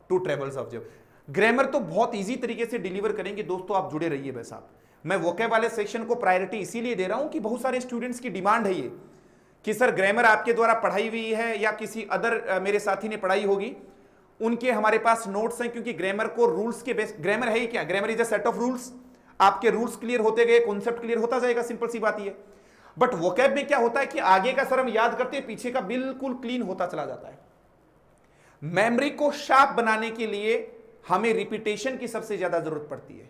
2 ट्रेवल्स ऑफ जयपुर। ग्रामर तो बहुत इजी तरीके से डिलीवर करेंगे दोस्तों, आप जुड़े रहिए बस आप। मैं वोकैब वाले सेक्शन को प्रायोरिटी इसीलिए दे रहा हूं कि बहुत सारे स्टूडेंट्स की डिमांड है ये कि सर ग्रामर आपके द्वारा पढ़ाई हुई है या किसी अदर मेरे साथी ने पढ़ाई होगी, उनके हमारे पास नोट्स हैं। क्योंकि ग्रामर को रूल्स के बेस, ग्रामर है ही क्या, grammar is a set of rules. आपके रूल्स क्लियर होते गए, कॉन्सेप्ट क्लियर होता जाएगा, सिंपल सी बात ये। बट वोकैब में क्या होता है कि आगे का सर हम याद करते हैं, पीछे का बिल्कुल क्लीन होता चला जाता है। मेमोरी को शार्प बनाने के लिए हमें रिपीटेशन की सबसे ज्यादा जरूरत पड़ती है,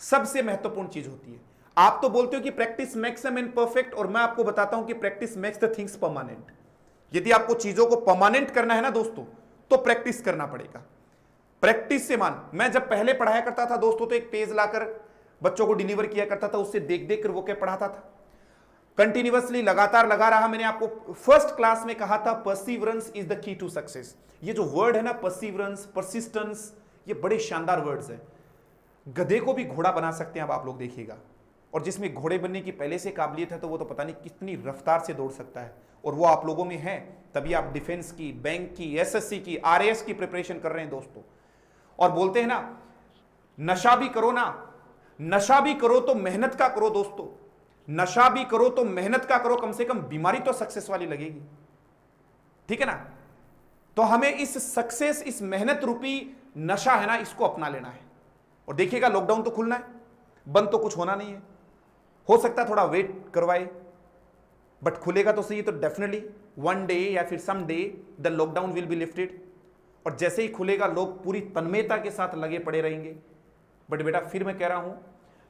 सबसे महत्वपूर्ण चीज होती है। आप तो बोलते हो कि practice makes a man perfect, और मैं आपको बताता हूं कि practice makes the things permanent. यदि आपको चीजों को परमानेंट करना है ना दोस्तों, तो प्रैक्टिस करना पड़ेगा। प्रैक्टिस से मान, मैं जब पहले पढ़ाया करता था दोस्तों, तो एक पेज लाकर बच्चों को डिलीवर किया करता था, उससे देख देख कर वो क्या पढ़ाता था, कंटिन्यूअसली लगातार लगा रहा। मैंने आपको फर्स्ट क्लास में कहा था perseverance is the key to success. ये जो वर्ड है ना, परसिवरेंस, परसिस्टेंस, ये बड़े शानदार वर्ड्स हैं। गधे को भी घोड़ा बना सकते हैं, अब आप लोग देखिएगा। और जिसमें घोड़े बनने की पहले से काबिलियत है, तो वो तो पता नहीं कितनी रफ्तार से दौड़ सकता है, और वो आप लोगों में है। तभी आप डिफेंस की, बैंक की, एसएससी की, आरएएस की प्रिपरेशन कर रहे हैं दोस्तों। और बोलते हैं ना, नशा भी करो ना, नशा भी करो तो मेहनत का करो दोस्तों, नशा भी करो तो मेहनत का करो, कम से कम बीमारी तो सक्सेस वाली लगेगी, ठीक है ना। तो हमें इस सक्सेस, इस मेहनत रूपी नशा है ना, इसको अपना लेना है। और देखिएगा लॉकडाउन तो खुलना है, बंद तो कुछ होना नहीं है। हो सकता है थोड़ा वेट करवाए, बट खुलेगा तो सही। तो डेफिनेटली वन डे या फिर some day the lockdown will be lifted, और जैसे ही खुलेगा लोग पूरी तन्मयता के साथ लगे पड़े रहेंगे। बट बेटा फिर मैं कह रहा हूं,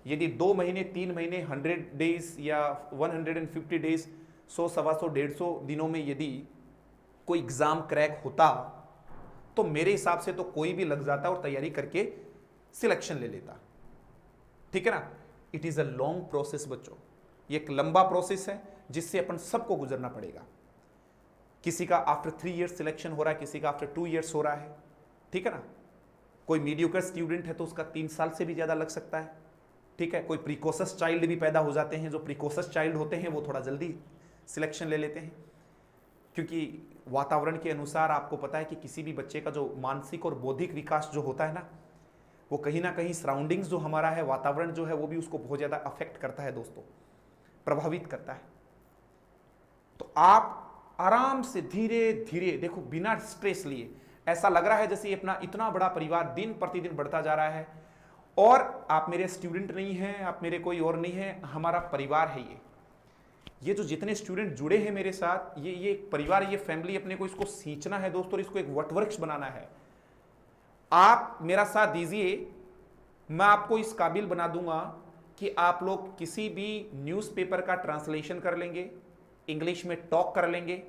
यदि 2 महीने 3 महीने 100 डेज या 150 डेज, 100 सवा 100 150 दिनों में यदि कोई एग्जाम क्रैक होता, तो मेरे हिसाब से तो कोई भी लग जाता और तैयारी करके सिलेक्शन ले लेता, ठीक है ना। It is a long process बच्चों, ये एक लंबा प्रोसेस है जिससे अपन सबको गुजरना पड़ेगा। किसी का आफ्टर 3 ईयर्स सिलेक्शन हो रहा है, किसी का आफ्टर 2 ईयर्स हो रहा है, ठीक है ना। कोई मीडियोकर स्टूडेंट है तो उसका 3 साल से भी ज्यादा लग सकता है, ठीक है। कोई प्रिकोसस चाइल्ड भी पैदा हो जाते हैं, जो प्रिकोसस चाइल्ड होते हैं वो थोड़ा जल्दी सिलेक्शन ले लेते हैं, क्योंकि वातावरण के अनुसार आपको पता है कि किसी भी बच्चे का जो मानसिक और बौद्धिक विकास जो होता है ना, वो कहीं ना कहीं सराउंडिंग्स जो हमारा है, वातावरण जो है, वो भी उसको बहुत ज़्यादा अफेक्ट करता है दोस्तों, प्रभावित करता है। तो आप आराम से धीरे धीरे देखो, बिना स्ट्रेस लिए। ऐसा लग रहा है जैसे अपना इतना बड़ा परिवार दिन प्रतिदिन बढ़ता जा रहा है, और आप मेरे स्टूडेंट नहीं हैं, आप मेरे कोई और नहीं है, हमारा परिवार है ये जो जितने स्टूडेंट जुड़े हैं मेरे साथ, ये एक परिवार, ये फैमिली, अपने को इसको सींचना है दोस्तों, इसको एक वटवृक्ष बनाना है। आप मेरा साथ दीजिए, मैं आपको इस काबिल बना दूंगा कि आप लोग किसी भी न्यूज़पेपर का ट्रांसलेशन कर लेंगे, इंग्लिश में टॉक कर लेंगे,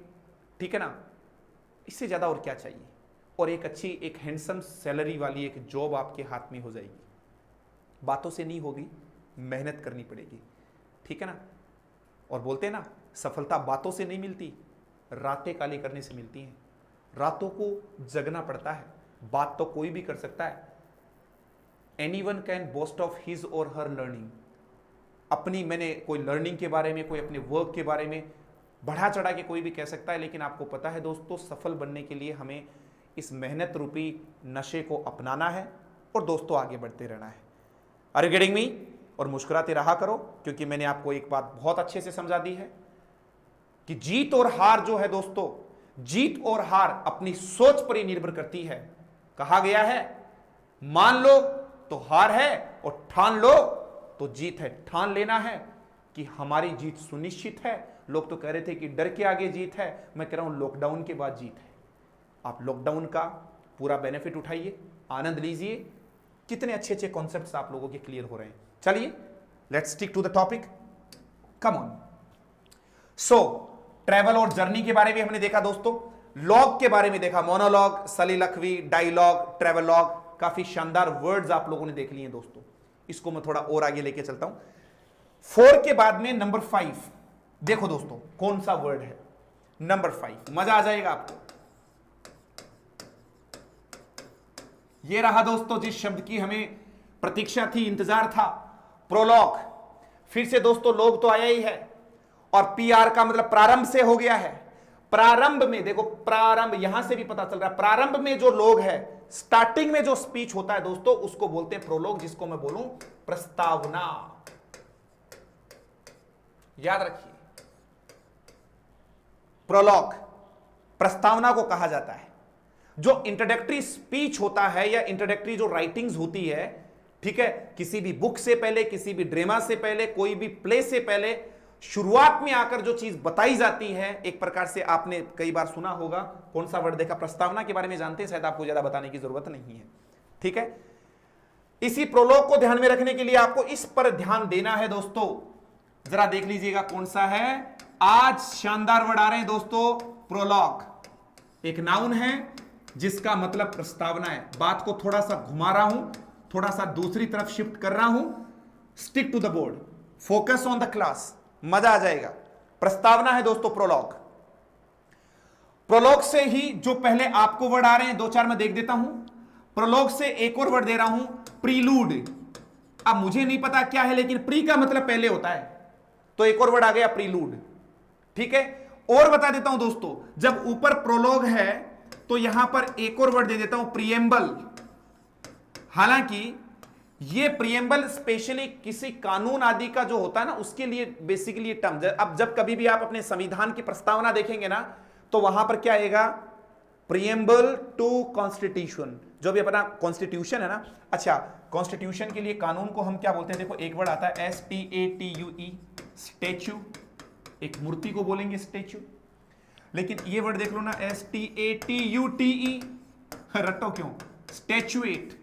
ठीक है ना। इससे ज़्यादा और क्या चाहिए। और एक अच्छी, एक हैंडसम सैलरी वाली एक जॉब आपके हाथ में हो जाएगी। बातों से नहीं होगी, मेहनत करनी पड़ेगी, ठीक है ना। और बोलते हैं ना, सफलता बातों से नहीं मिलती, रातें काली करने से मिलती हैं। रातों को जगना पड़ता है, बात तो कोई भी कर सकता है। Anyone can boast of his और हर लर्निंग। अपनी, मैंने कोई लर्निंग के बारे में, कोई अपने वर्क के बारे में बढ़ा चढ़ा के कोई भी कह सकता है, लेकिन आपको पता है दोस्तों, सफल बनने के लिए हमें इस मेहनत रूपी नशे को अपनाना है और दोस्तों आगे बढ़ते रहना है। Are you getting me? और मुस्कुराते रहा करो, क्योंकि मैंने आपको एक बात बहुत अच्छे से समझा दी है कि जीत और हार जो है दोस्तों, जीत और हार अपनी सोच पर ही निर्भर करती है। कहा गया है मान लो तो हार है और ठान लो तो जीत है। ठान लेना है कि हमारी जीत सुनिश्चित है। लोग तो कह रहे थे कि डर के आगे जीत है, मैं कह रहा हूं लॉकडाउन के बाद जीत है। आप लॉकडाउन का पूरा बेनिफिट उठाइए, आनंद लीजिए। कितने अच्छे अच्छे कॉन्सेप्ट्स आप लोगों के क्लियर हो रहे हैं। चलिए let's stick to the topic, come on. So travel और जर्नी के बारे में हमने देखा दोस्तों, लॉग के बारे में देखा, मोनोलॉग, सलीलखवी, डायलॉग, ट्रेवलॉग, काफी शानदार वर्ड्स आप लोगों ने देख लिए हैं दोस्तों। इसको मैं थोड़ा और आगे लेके चलता हूं। 4 के बाद में नंबर 5 देखो दोस्तों कौन सा वर्ड है। नंबर 5 मजा आ जाएगा आपको। ये रहा दोस्तों जिस शब्द की हमें प्रतीक्षा थी, इंतजार था, प्रोलॉग। फिर से दोस्तों लोग तो आया ही है और पीआर का मतलब प्रारंभ से हो गया है। प्रारंभ में देखो, प्रारंभ यहां से भी पता चल रहा है, प्रारंभ में जो लोग है, स्टार्टिंग में जो स्पीच होता है दोस्तों उसको बोलते हैं प्रोलॉग, जिसको मैं बोलूं प्रस्तावना। याद रखिए प्रोलॉग प्रस्तावना को कहा जाता है। जो इंट्रोडक्टरी स्पीच होता है या इंट्रोडक्टरी जो राइटिंग्स होती है, ठीक है, किसी भी बुक से पहले, किसी भी ड्रामा से पहले, कोई भी प्ले से पहले शुरुआत में आकर जो चीज बताई जाती है, एक प्रकार से आपने कई बार सुना होगा, कौन सा वर्ड देखा, प्रस्तावना के बारे में जानते हैं, शायद आपको ज्यादा बताने की जरूरत नहीं है। ठीक है, इसी प्रोलॉग को ध्यान में रखने के लिए आपको इस पर ध्यान देना है दोस्तों। जरा देख लीजिएगा कौन सा है। आज शानदार वर्ड आ रहे हैं दोस्तों, प्रोलॉग एक नाउन है जिसका मतलब प्रस्तावना है। बात को थोड़ा सा घुमा रहा हूं, थोड़ा सा दूसरी तरफ शिफ्ट कर रहा हूं। Stick to the board, focus on the class, मजा आ जाएगा। प्रस्तावना है दोस्तों प्रोलॉग। प्रोलॉग से ही जो पहले आपको वर्ड आ रहे हैं, 2-4 मैं देख देता हूं। प्रोलॉग से एक और वर्ड दे रहा हूं, प्रीलूड। अब मुझे नहीं पता क्या है, लेकिन प्री का मतलब पहले होता है, तो एक और वर्ड आ गया प्रीलूड। ठीक है, और बता देता हूं दोस्तों, जब ऊपर प्रोलॉग है तो यहां पर एक और वर्ड दे देता हूं, प्रीएम्बल। हालांकि ये प्रीएम्बल स्पेशली किसी कानून आदि का जो होता है ना, उसके लिए बेसिकली टर्म। अब जब कभी भी आप अपने संविधान की प्रस्तावना देखेंगे ना, तो वहां पर क्या आएगा, प्रीएम्बल टू कॉन्स्टिट्यूशन। जो भी अपना कॉन्स्टिट्यूशन है ना, अच्छा, कॉन्स्टिट्यूशन के लिए कानून को हम क्या बोलते हैं, देखो एक वर्ड आता है STATUE, स्टैच्यू। एक मूर्ति को बोलेंगे स्टैच्यू, लेकिन ये वर्ड देख लो ना, STATUTE, रटो क्यों, स्टैच्यूएट,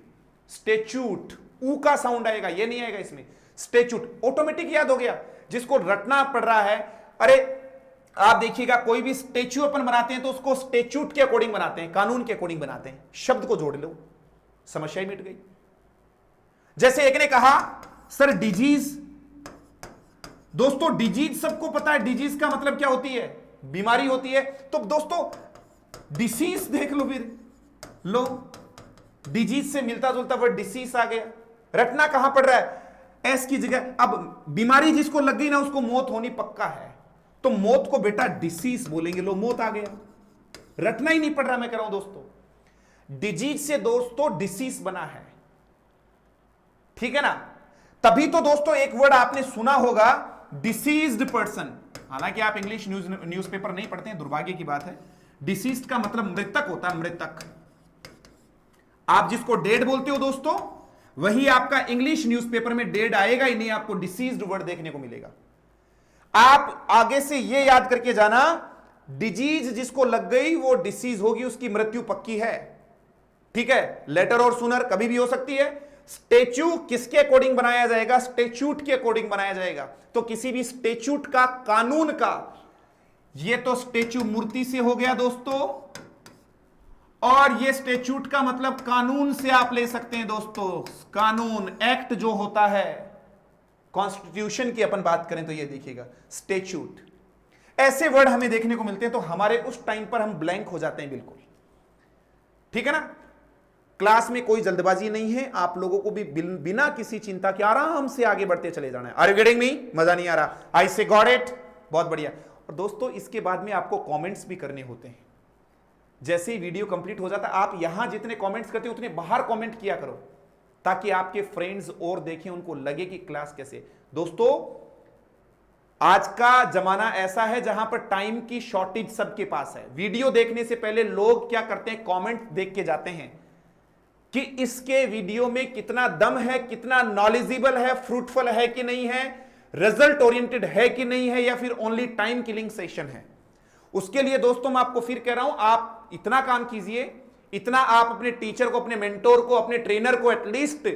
स्टैच्यूट, ऊ का साउंड आएगा, ये नहीं आएगा इसमें। स्टैच्यूट ऑटोमेटिक याद हो गया, जिसको रटना पड़ रहा है। अरे आप देखिएगा, कोई भी स्टैच्यू अपन बनाते हैं तो उसको स्टैच्यूट के अकॉर्डिंग बनाते हैं, कानून के अकॉर्डिंग बनाते हैं। शब्द को जोड़ लो, समस्या ही मिट गई। जैसे एक ने कहा सर डिजीज, दोस्तों डिजीज सबको पता है, डिजीज का मतलब क्या होती है, बीमारी होती है। तो दोस्तों डिसीज देख लो, फिर लो डिजीज से मिलता जुलता वर्ड डिसीज आ गया। रटना कहां पड़ रहा है, एस की जगह। अब बीमारी जिसको लग गई ना, उसको मौत होनी पक्का है, तो मौत को बेटा डिसीज बोलेंगे, लो मौत आ गया, रटना ही नहीं पड़ रहा। मैं कह रहा हूं दोस्तों, डिजीज से दोस्तों डिसीज बना है, ठीक है ना। तभी तो दोस्तों एक वर्ड आपने सुना होगा, डिसीज्ड पर्सन। हालांकि आप इंग्लिश न्यूज़पेपर नहीं पढ़ते हैं, दुर्भाग्य की बात है। डिसीज्ड का मतलब मृतक होता है, मृतक। आप जिसको डेड बोलते हो दोस्तों, वही आपका इंग्लिश न्यूज़पेपर में डेड आएगा ही नहीं, आपको डिसीज्ड वर्ड देखने को मिलेगा। आप आगे से ये याद करके जाना, डिजीज जिसको लग गई वो डिसीज होगी, उसकी मृत्यु पक्की है। ठीक है, लेटर और सुनर कभी भी हो सकती है। स्टेच्यू किसके अकॉर्डिंग बनाया जाएगा, स्टेच्यूट के अकॉर्डिंग बनाया जाएगा। तो किसी भी स्टेच्यूट का, कानून का, ये तो स्टेच्यू मूर्ति से हो गया दोस्तों, और ये स्टेच्यूट का मतलब कानून से आप ले सकते हैं दोस्तों। कानून, एक्ट जो होता है, कॉन्स्टिट्यूशन की अपन बात करें तो ये देखिएगा स्टेच्यूट। ऐसे वर्ड हमें देखने को मिलते हैं, तो हमारे उस टाइम पर हम ब्लैंक हो जाते हैं बिल्कुल। ठीक है ना, क्लास में कोई जल्दबाजी नहीं है, आप लोगों को भी बिना किसी चिंता के आराम से आगे बढ़ते चले जाना है। Are you getting me? मजा नहीं आ रहा? आई से गॉट इट, बहुत बढ़िया। और दोस्तों इसके बाद में आपको कमेंट्स भी करने होते हैं। जैसे ही वीडियो कंप्लीट हो जाता है, आप यहां जितने कमेंट्स करते हो उतने बाहर कमेंट किया करो, ताकि आपके फ्रेंड्स और देखें, उनको लगे कि क्लास कैसे। दोस्तों आज का जमाना ऐसा है जहां पर टाइम की शॉर्टेज सबके पास है। वीडियो देखने से पहले लोग क्या करते हैं, कमेंट देख के जाते हैं। कि इसके वीडियो में कितना दम है, कितना नॉलेजेबल है, फ्रूटफुल है कि नहीं है, रिजल्ट ओरिएंटेड है कि नहीं है, या फिर ओनली टाइम किलिंग सेशन है। उसके लिए दोस्तों मैं आपको फिर कह रहा हूं, आप इतना काम कीजिए, इतना आप अपने टीचर को, अपने मेंटोर को, अपने ट्रेनर को एटलीस्ट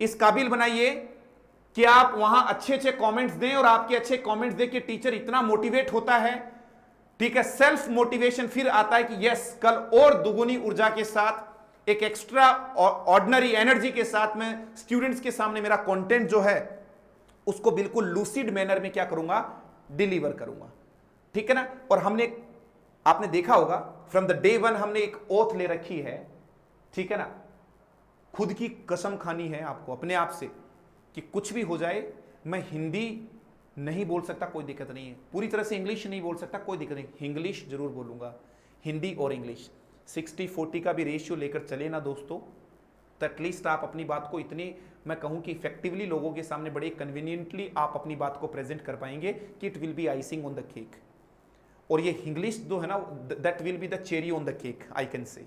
इस काबिल बनाइए कि आप वहां अच्छे अच्छे कमेंट्स दें, और आपके अच्छे कमेंट्स देख के टीचर इतना मोटिवेट होता है, ठीक है, सेल्फ मोटिवेशन फिर आता है कि यस, कल और दुगुनी ऊर्जा के साथ, एक एक्स्ट्रा ऑर्डिनरी एनर्जी के साथ में स्टूडेंट्स के सामने मेरा कंटेंट जो है उसको बिल्कुल लूसिड मैनर में क्या करूंगा, डिलीवर करूंगा, ठीक है ना। और हमने, आपने देखा होगा फ्रॉम द डे वन हमने एक ओथ ले रखी है, ठीक है ना, खुद की कसम खानी है आपको अपने आप से कि कुछ भी हो जाए, मैं हिंदी नहीं बोल सकता कोई दिक्कत नहीं है, पूरी तरह से इंग्लिश नहीं बोल सकता कोई दिक्कत नहीं, इंग्लिश जरूर बोलूंगा, हिंदी और इंग्लिश 60-40 का भी रेशियो लेकर चले ना दोस्तों, तो एटलीस्ट आप अपनी बात को इतनी, मैं कहूं कि इफेक्टिवली लोगों के सामने बड़े कन्वीनियंटली आप अपनी बात को प्रेजेंट कर पाएंगे कि it will be icing on the cake. और ये इंग्लिश जो है ना, that will be the cherry on the cake, I can say.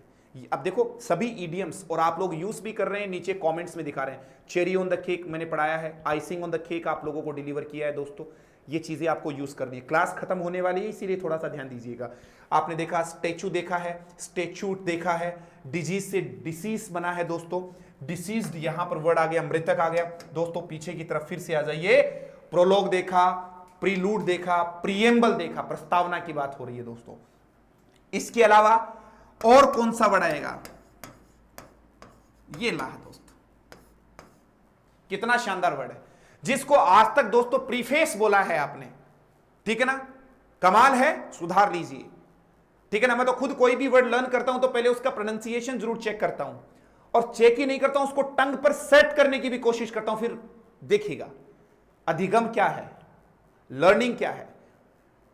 अब देखो सभी ईडियम्स और आप लोग यूज भी कर रहे हैं, नीचे कमेंट्स में दिखा रहे हैं, चेरी ऑन द केक मैंने पढ़ाया है, आइसिंग ऑन द केक आप लोगों को डिलीवर किया है दोस्तों। ये चीजें आपको यूज करनी है, क्लास खत्म होने वाली है इसीलिए थोड़ा सा ध्यान दीजिएगा। आपने देखा स्टैचू देखा है, स्टैच्यूट देखा है, डिजीज से डिसीज बना है दोस्तों, डिसीज्ड यहां पर वर्ड आ गया, मृतक आ गया दोस्तों। पीछे की तरफ फिर से आ जाइए, प्रोलॉग देखा, प्रीलूड देखा, प्रीएम्बल देखा, प्रस्तावना की बात हो रही है दोस्तों। इसके अलावा और कौन सा वर्ड आएगा, ये ला है दोस्तों, कितना शानदार वर्ड है, जिसको आज तक दोस्तों प्रीफेस बोला है आपने, ठीक है ना, कमाल है, सुधार लीजिए, ठीक है ना। मैं तो खुद कोई भी वर्ड लर्न करता हूं तो पहले उसका प्रोनाउंसिएशन जरूर चेक करता हूं, और चेक ही नहीं करता हूं, उसको टंग पर सेट करने की भी कोशिश करता हूं, फिर देखिएगा अधिगम क्या है, लर्निंग क्या है।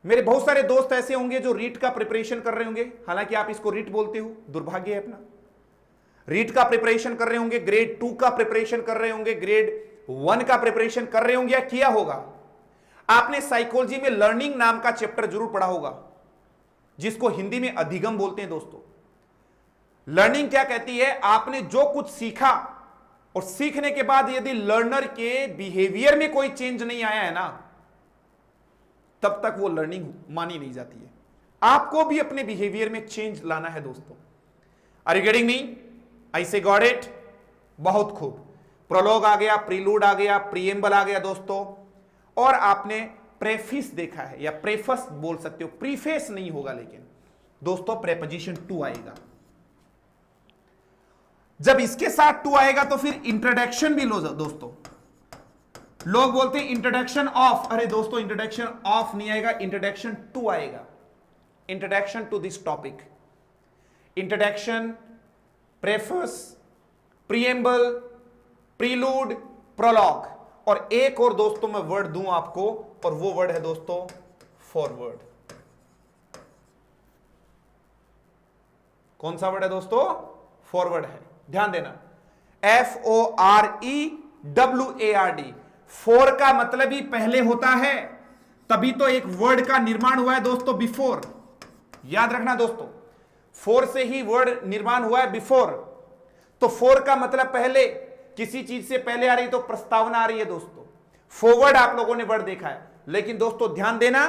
मेरे बहुत सारे दोस्त ऐसे होंगे जो रीट का प्रिपरेशन कर रहे होंगे, हालांकि आप इसको रीट बोलते हो, दुर्भाग्य है अपना, रीट का प्रिपरेशन कर रहे होंगे, ग्रेड 2 का प्रिपरेशन कर रहे होंगे, ग्रेड 1 का प्रिपरेशन कर रहे होंगे, या किया होगा आपने साइकोलॉजी में लर्निंग नाम का चैप्टर जरूर पढ़ा होगा, जिसको हिंदी में अधिगम बोलते हैं दोस्तों। लर्निंग क्या कहती है, आपने जो कुछ सीखा और सीखने के बाद यदि लर्नर के बिहेवियर में कोई चेंज नहीं आया है ना, तब तक वो लर्निंग मानी नहीं जाती है। आपको भी अपने बिहेवियर में चेंज लाना है दोस्तों। Are you getting me? I say got it? बहुत खूब। प्रोलॉग आ गया, प्रीलूड आ गया, प्रीएम्बल आ गया दोस्तों, और आपने प्रेफिस देखा है, या प्रेफस बोल सकते हो, प्रीफेस नहीं होगा, लेकिन दोस्तों प्रेपोजिशन टू आएगा। जब इसके साथ टू आएगा तो फिर इंट्रोडक्शन भी लो दोस्तों। लोग बोलते हैं इंट्रोडक्शन ऑफ, अरे दोस्तों इंट्रोडक्शन ऑफ नहीं आएगा, इंट्रोडक्शन टू आएगा, introduction to this topic, introduction, preface, preamble, prelude, prologue, और एक और दोस्तों मैं वर्ड दूं आपको, और वो वर्ड है दोस्तों फॉरवर्ड। कौन सा वर्ड है दोस्तों? फॉरवर्ड है, ध्यान देना, FOREWARD। फोर का मतलब ही पहले होता है, तभी तो एक वर्ड का निर्माण हुआ है दोस्तों, बिफोर। याद रखना दोस्तों, फोर से ही वर्ड निर्माण हुआ है, बिफोर। तो फोर का मतलब पहले, किसी चीज से पहले आ रही तो प्रस्तावना आ रही है दोस्तों। फॉरवर्ड आप लोगों ने वर्ड देखा है, लेकिन दोस्तों ध्यान देना,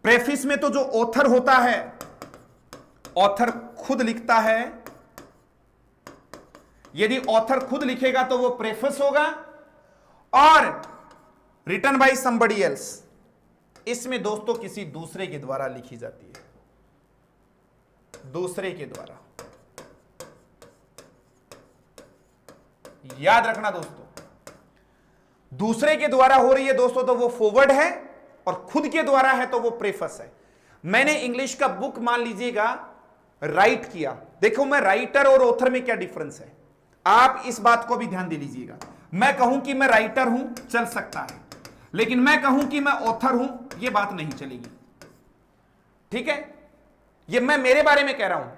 प्रेफिस में तो जो ऑथर होता है, ऑथर खुद लिखता है, यदि ऑथर खुद लिखेगा तो वो प्रेफस होगा, और रिटन बाय समबडी एल्स, इसमें दोस्तों किसी दूसरे के द्वारा लिखी जाती है, दूसरे के द्वारा। याद रखना दोस्तों, दूसरे के द्वारा हो रही है दोस्तों तो वो फॉरवर्ड है, और खुद के द्वारा है तो वो प्रेफस है। मैंने इंग्लिश का बुक मान लीजिएगा राइट किया, देखो मैं राइटर और ऑथर में क्या डिफरेंस है, आप इस बात को भी ध्यान दे लीजिएगा। मैं कहूं कि मैं राइटर हूं, चल सकता है, लेकिन मैं कहूं कि मैं ऑथर हूं, यह बात नहीं चलेगी, ठीक है। ये मैं मेरे बारे में कह रहा हूं,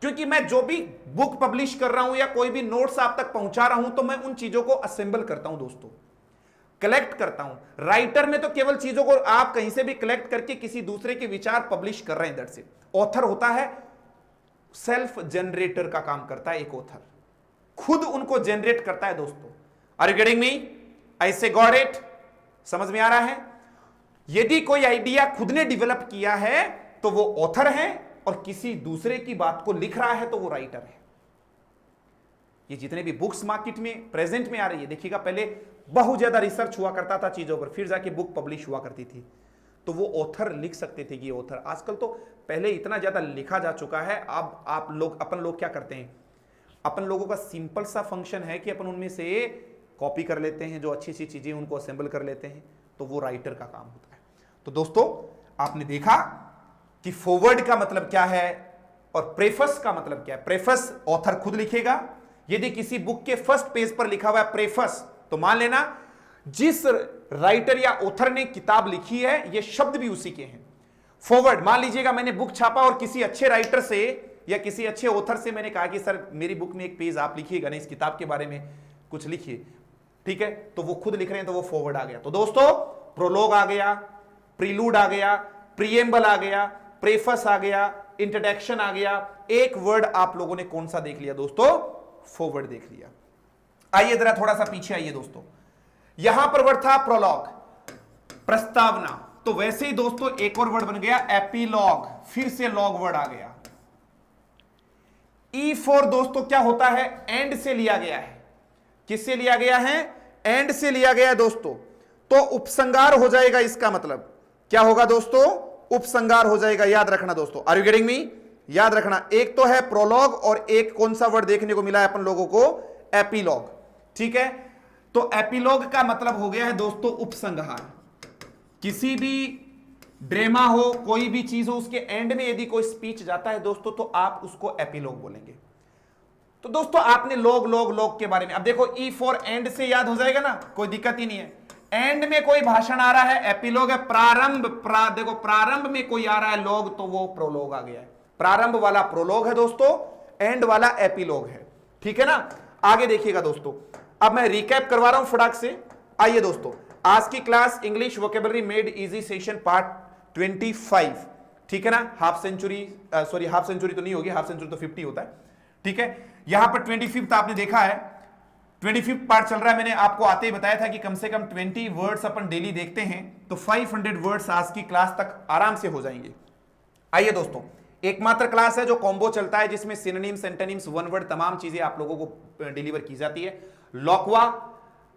क्योंकि मैं जो भी बुक पब्लिश कर रहा हूं या कोई भी नोट्स आप तक पहुंचा रहा हूं, तो मैं उन चीजों को असेंबल करता हूं दोस्तों, कलेक्ट करता हूं। राइटर में तो केवल चीजों को आप कहीं से भी कलेक्ट करके किसी दूसरे के विचार पब्लिश कर रहे हैं, दैट्स इट। ऑथर होता है, सेल्फ जनरेटर का काम करता है एक ऑथर, खुद उनको जनरेट करता है दोस्तों। Are you getting me? ऐसे गॉट इट? समझ में आ रहा है? यदि कोई आइडिया खुद ने डेवलप किया है तो वो ऑथर है, और किसी दूसरे की बात को लिख रहा है तो वो राइटर है। ये जितने भी बुक्स मार्केट में प्रेजेंट में आ रही है, देखिएगा पहले बहुत ज्यादा रिसर्च हुआ करता था चीजों पर, फिर जाके बुक पब्लिश हुआ करती थी, तो वो ऑथर लिख सकते थे कि ये ऑथर। आजकल तो पहले इतना ज्यादा लिखा जा चुका है, अब अपन लोग क्या करते हैं, अपन लोगों का सिंपल सा फंक्शन है कि अपन उनमें से कॉपी कर लेते हैं, जो अच्छी अच्छी चीजें उनको असेंबल कर लेते हैं, तो वो राइटर का काम होता है। तो दोस्तों आपने देखा कि फॉरवर्ड का मतलब क्या है और प्रेफस का मतलब क्या है। प्रेफस ऑथर खुद लिखेगा। यदि किसी बुक के फर्स्ट पेज पर लिखा हुआ है प्रेफस, तो मान लेना जिस राइटर या ऑथर ने किताब लिखी है ये शब्द भी उसी के हैं। फॉरवर्ड, मान लीजिएगा मैंने बुक छापा और किसी अच्छे राइटर से या किसी अच्छे ऑथर से मैंने कहा कि सर मेरी बुक में एक पेज आप लिखिएगा ना, इस किताब के बारे में कुछ लिखिए, ठीक है, तो वो खुद लिख रहे हैं तो वो फॉरवर्ड आ गया। तो दोस्तों प्रोलॉग आ गया, प्रीलूड आ गया, प्रीएम्बल आ गया, प्रेफस आ गया, इंट्रोडक्शन आ गया। एक वर्ड आप लोगों ने कौन सा देख लिया दोस्तों? फॉरवर्ड देख लिया। आइए जरा थोड़ा सा पीछे आइए दोस्तों, यहां पर वर्ड था प्रोलॉग, प्रस्तावना, तो वैसे ही दोस्तों एक और वर्ड बन गया एपीलॉग, फिर से लॉग वर्ड आ गया। E4 दोस्तों क्या होता है? एंड से लिया गया है। किससे लिया गया है? एंड से लिया गया है दोस्तों, तो उपसंगार हो जाएगा। इसका मतलब क्या होगा दोस्तों? उपसंगार हो जाएगा। याद रखना दोस्तों, आर यू गेटिंग मी? याद रखना, एक तो है प्रोलॉग और एक कौन सा वर्ड देखने को मिला है अपन लोगों को? एपीलॉग, ठीक है। तो एपीलॉग का मतलब हो गया है दोस्तों उपसंहार। किसी भी ड्रामा हो, कोई भी चीज हो, उसके एंड में यदि कोई स्पीच जाता है दोस्तों तो आप उसको एपीलॉग बोलेंगे। तो दोस्तों आपने लॉग के बारे में, अब देखो E4 एंड से याद हो जाएगा ना, कोई दिक्कत ही नहीं है। एंड में कोई भाषण आ रहा है एपीलॉग है। प्रारंभ, देखो प्रारंभ में कोई आ रहा है लॉग, तो वो प्रोलॉग आ गया है। प्रारंभ वाला प्रोलॉग है दोस्तों, एंड वाला एपीलॉग है, ठीक है ना। आगे देखिएगा दोस्तों, अब मैं रिकैप करवा रहा हूं फटाक से। आइए दोस्तों, आज की class English vocabulary made easy session part 25, ठीक है ना। हाफ सेंचुरी तो नहीं होगी, हाफ सेंचुरी तो 50 होता है, ठीक है। यहां पर 25 आपने देखा है, 25 पार्ट चल रहा है। मैंने आपको आते ही बताया था कि कम से कम 20 वर्ड्स अपन डेली देखते हैं तो 500 वर्ड्स आज की क्लास तक आराम से हो जाएंगे। आइए दोस्तों, एकमात्र क्लास है जो कॉम्बो चलता है जिसमें सिनोनिम्स, एंटोनिम्स, वन वर्ड तमाम चीजें आप लोगों को डिलीवर की जाती है। लॉकवा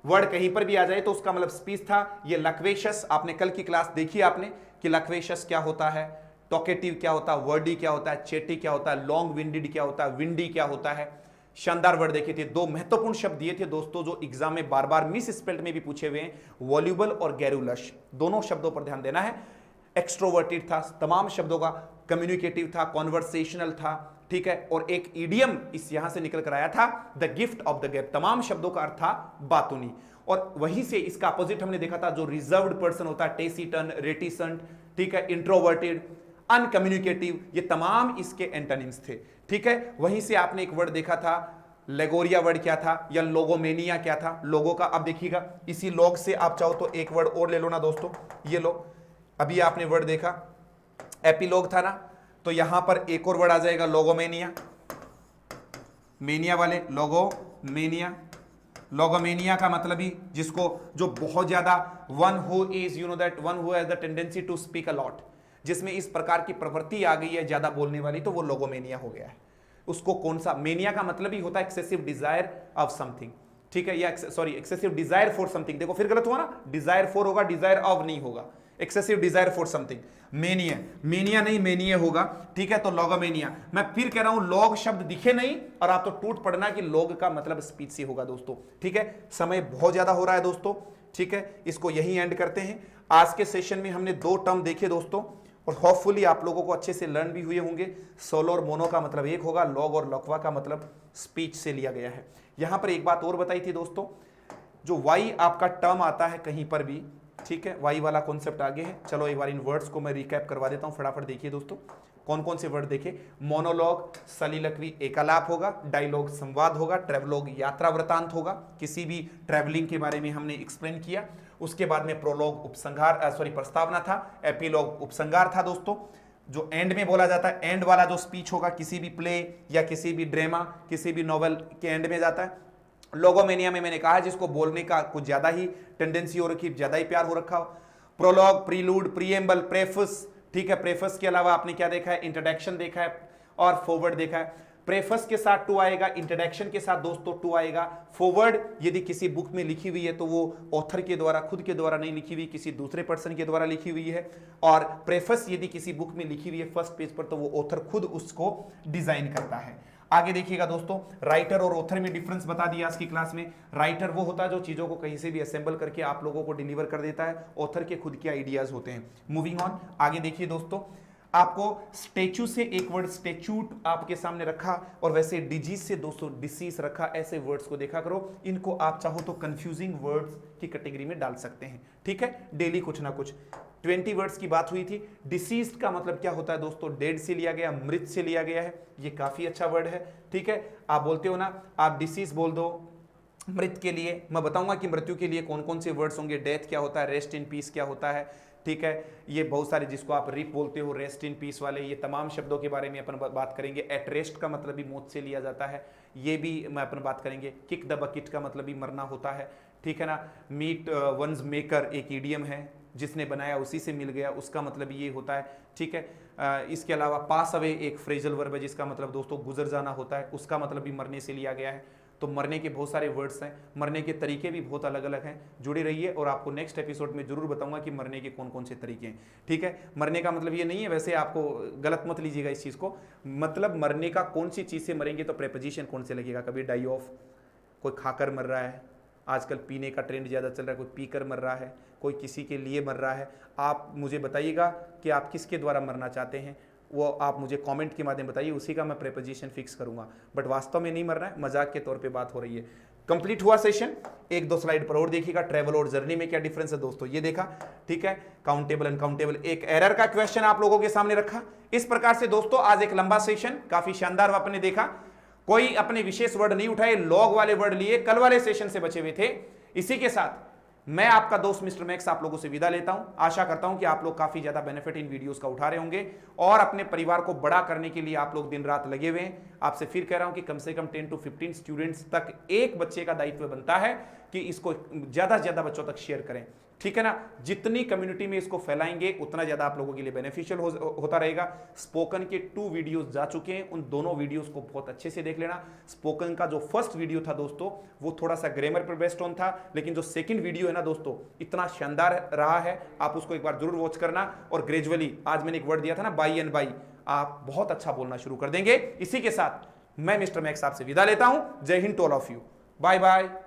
वर्ड कहीं पर भी आ जाए तो उसका मतलब स्पीच था। ये लक्वेशस, आपने कल की क्लास देखी आपने कि लक्वेशस क्या होता है, टॉकेटिव क्या होता है, वर्डी क्या होता है, चेटी क्या होता है, लॉन्ग विंडेड क्या होता है, विंडी क्या होता है। शानदार वर्ड देखे थे। दो महत्वपूर्ण शब्द दिए थे दोस्तों जो एग्जाम में बार बार मिस स्पेल्ड में भी पूछे हुए हैं, वॉल्यूबल और गैरुलश। दोनों शब्दों पर ध्यान देना है। एक्सट्रोवर्टेड था, तमाम शब्दों का, कम्युनिकेटिव था, कॉन्वर्सेशनल था, ठीक है। और एक ईडियम इस यहां से निकल कर आया था, the gift of the gap. तमाम शब्दों का अर्थ था बातूनी। और वहीं से इसका अपोजिट हमने देखा था, जो रिजर्व्ड पर्सन होता है, टेसिटन, रेटिसेंट, ठीक है, इंट्रोवर्टेड, अनकम्युनिकेटिव, ये तमाम इसके एंटोनिम्स थे, ठीक है। वहीं से आपने एक वर्ड देखा था, लेगोरिया वर्ड क्या था, या लोगोमेनिया क्या था, लोगों का। अब देखिएगा, इसी लॉग से आप चाहो तो एक वर्ड और ले लो ना दोस्तों, ये लो। अभी आपने वर्ड देखा एपीलॉग था ना, तो यहां पर एक और वर्ड आ जाएगा लोगोमेनिया। मेनिया वाले लोगोमेनिया। लोगोमेनिया का मतलब ही जिसको, जो बहुत ज्यादा, one who is you know that one who has the tendency to speak a lot, जिसमें इस प्रकार की प्रवृत्ति आ गई है ज्यादा बोलने वाली, तो वो लोगोमेनिया हो गया है। उसको कौन सा, मेनिया का मतलब ही होता है एक्सेसिव डिजायर ऑफ समथिंग, ठीक है, या sorry excessive desire for something. देखो फिर गलत हुआ ना, डिजायर फॉर होगा, डिजायर ऑफ नहीं होगा, excessive desire for something. Mania, mania नहीं मेनिया होगा, ठीक है। तो लोगोमेनिया, मैं फिर कह रहा हूं लॉग शब्द दिखे नहीं और आप तो टूट पड़ना कि लॉग का मतलब स्पीच से होगा दोस्तों, ठीक है। समय बहुत ज्यादा हो रहा है दोस्तों, ठीक है, इसको यहीं एंड करते हैं। आज के सेशन में हमने 2 टर्म देखे दोस्तों, और होपफुली आप लोगों को अच्छे से लर्न भी हुए होंगे। सोलो और मोनो का मतलब एक होगा, लॉग और लॉकवा का मतलब स्पीच से लिया गया है। यहां पर एक बात और बताई थी दोस्तों, जो वाई आपका टर्म आता है कहीं पर भी, ठीक है, वाई वाला कॉन्सेप्ट आगे है। चलो एक बार इन वर्ड्स को मैं रिकैप करवा देता हूं, फटाफट देखिए दोस्तों कौन कौन से वर्ड देखे। मोनोलॉग सलीलकवी एकालाप होगा, डायलॉग संवाद होगा, ट्रेवलॉग यात्रा वृतांत होगा, किसी भी ट्रैवलिंग के बारे में हमने एक्सप्लेन किया। उसके बाद में प्रोलॉग उपसंहार, प्रस्तावना था, एपीलॉग उपसंहार था दोस्तों। जो एंड में बोला जाता है, एंड वाला जो स्पीच होगा किसी भी प्ले या किसी भी ड्रामा, किसी भी नॉवेल के एंड में जाता है। लोगोमेनिया में मैंने कहा जिसको बोलने का कुछ ज्यादा ही टेंडेंसी हो रखी, ज्यादा ही प्यार हो रखा हो। प्रोलॉग, प्रीलूड, प्रीएम्बल, प्रेफस, ठीक है। प्रेफस के अलावा आपने क्या देखा है, इंट्रोडक्शन देखा है और फॉरवर्ड देखा है। प्रेफस के साथ टू आएगा, इंट्रोडक्शन के साथ दोस्तों टू आएगा। फॉरवर्ड यदि किसी बुक में लिखी हुई है तो वो ऑथर के द्वारा, खुद के द्वारा नहीं लिखी हुई, किसी दूसरे पर्सन के द्वारा लिखी हुई है। और प्रेफस यदि किसी बुक में लिखी हुई है फर्स्ट पेज पर तो वो ऑथर खुद उसको डिजाइन करता है। आगे देखिएगा दोस्तों, राइटर और ऑथर में डिफरेंस बता दिया आज की क्लास में। राइटर वो होता है जो चीजों को कहीं से भी असेंबल करके आप लोगों को डिलीवर कर देता है, ऑथर के खुद के आइडियाज होते हैं। मूविंग ऑन, आगे देखिए दोस्तों, आपको स्टेच्यू से एक वर्ड स्टेच्यूट आपके सामने रखा और वैसे डिजीज से दोस्तों डिसीज रखा। ऐसे वर्ड्स को देखा करो, इनको आप चाहो तो कंफ्यूजिंग वर्ड्स की कैटेगरी में डाल सकते हैं, ठीक है। डेली कुछ ना कुछ 20 वर्ड्स की बात हुई थी। डिसीज्ड का मतलब क्या होता है दोस्तों, डेड से लिया गया, मृत से लिया गया है। ये काफी अच्छा वर्ड है, ठीक है। आप बोलते हो ना, आप डिसीज बोल दो मृत के लिए, मैं बताऊंगा कि मृत्यु के लिए कौन कौन से वर्ड्स होंगे। डेथ क्या होता है, रेस्ट इन पीस क्या होता है, ठीक है। ये बहुत सारे जिसको आप रिप बोलते हो, रेस्ट इन पीस वाले, ये तमाम शब्दों के बारे में अपन बात करेंगे। एट रेस्ट का मतलब भी मौत से लिया जाता है, ये भी मैं अपन बात करेंगे। किक द बकेट का मतलब भी मरना होता है, ठीक है ना। मीट वंस मेकर एक ईडियम है, जिसने बनाया उसी से मिल गया, उसका मतलब ये होता है, ठीक है। इसके अलावा पास अवे एक फ्रेजल वर्ब है जिसका मतलब दोस्तों गुजर जाना होता है, उसका मतलब भी मरने से लिया गया है। तो मरने के बहुत सारे वर्ड्स हैं, मरने के तरीके भी बहुत अलग अलग हैं। जुड़े रहिए और आपको नेक्स्ट एपिसोड में जरूर बताऊंगा कि मरने के कौन कौन से तरीके हैं, ठीक है। मरने का मतलब ये नहीं है, वैसे आपको गलत मत लीजिएगा इस चीज़ को, मतलब मरने का कौन सी चीज़ से मरेंगे तो प्रेपोजिशन कौन से लगेगा। कभी डाई ऑफ, कोई खाकर मर रहा है, आजकल पीने का ट्रेंड ज़्यादा चल रहा है, कोई पीकर मर रहा है, कोई किसी के लिए मर रहा है। आप मुझे बताइएगा कि आप किसके द्वारा मरना चाहते हैं, वो आप मुझे कमेंट के माध्यम बताइए, उसी का मैं प्रेपोजिशन फिक्स करूंगा। बट वास्तव में नहीं मर रहा है, मजाक के तौर पे बात हो रही है। कंप्लीट हुआ सेशन। एक दो स्लाइड पर और देखिएगा, ट्रैवल और जर्नी में क्या डिफरेंस है दोस्तों, ये देखा, ठीक है। काउंटेबल अनकाउंटेबल, एक एरर का क्वेश्चन आप लोगों के सामने रखा। इस प्रकार से दोस्तों आज एक लंबा सेशन, काफी शानदार आपने देखा। कोई अपने विशेष वर्ड नहीं उठाए, लॉग वाले वर्ड लिए, कल वाले सेशन से बचे हुए थे। इसी के साथ मैं आपका दोस्त मिस्टर मैक्स आप लोगों से विदा लेता हूं। आशा करता हूं कि आप लोग काफी ज्यादा बेनिफिट इन वीडियोस का उठा रहे होंगे और अपने परिवार को बड़ा करने के लिए आप लोग दिन रात लगे हुए हैं। आपसे फिर कह रहा हूं कि कम से कम 10 to 15 स्टूडेंट्स तक एक बच्चे का दायित्व बनता है कि इसको ज्यादा से ज्यादा बच्चों तक शेयर करें, ठीक है ना। जितनी कम्युनिटी में इसको फैलाएंगे उतना ज्यादा आप लोगों के लिए बेनिफिशियल होता रहेगा। स्पोकन के 2 वीडियोस जा चुके हैं, उन दोनों वीडियोस को बहुत अच्छे से देख लेना। स्पोकन का जो फर्स्ट वीडियो था दोस्तों वो थोड़ा सा ग्रामर पर बेस्ड ऑन था, लेकिन जो सेकंड वीडियो है ना दोस्तों इतना शानदार रहा है, आप उसको एक बार जरूर वॉच करना। और ग्रेजुअली, आज मैंने एक वर्ड दिया था ना, बाई एंड बाई, आप बहुत अच्छा बोलना शुरू कर देंगे। इसी के साथ मैं मिस्टर मैक्स आपसे विदा लेता हूं। जय Hind to all of you, bye bye.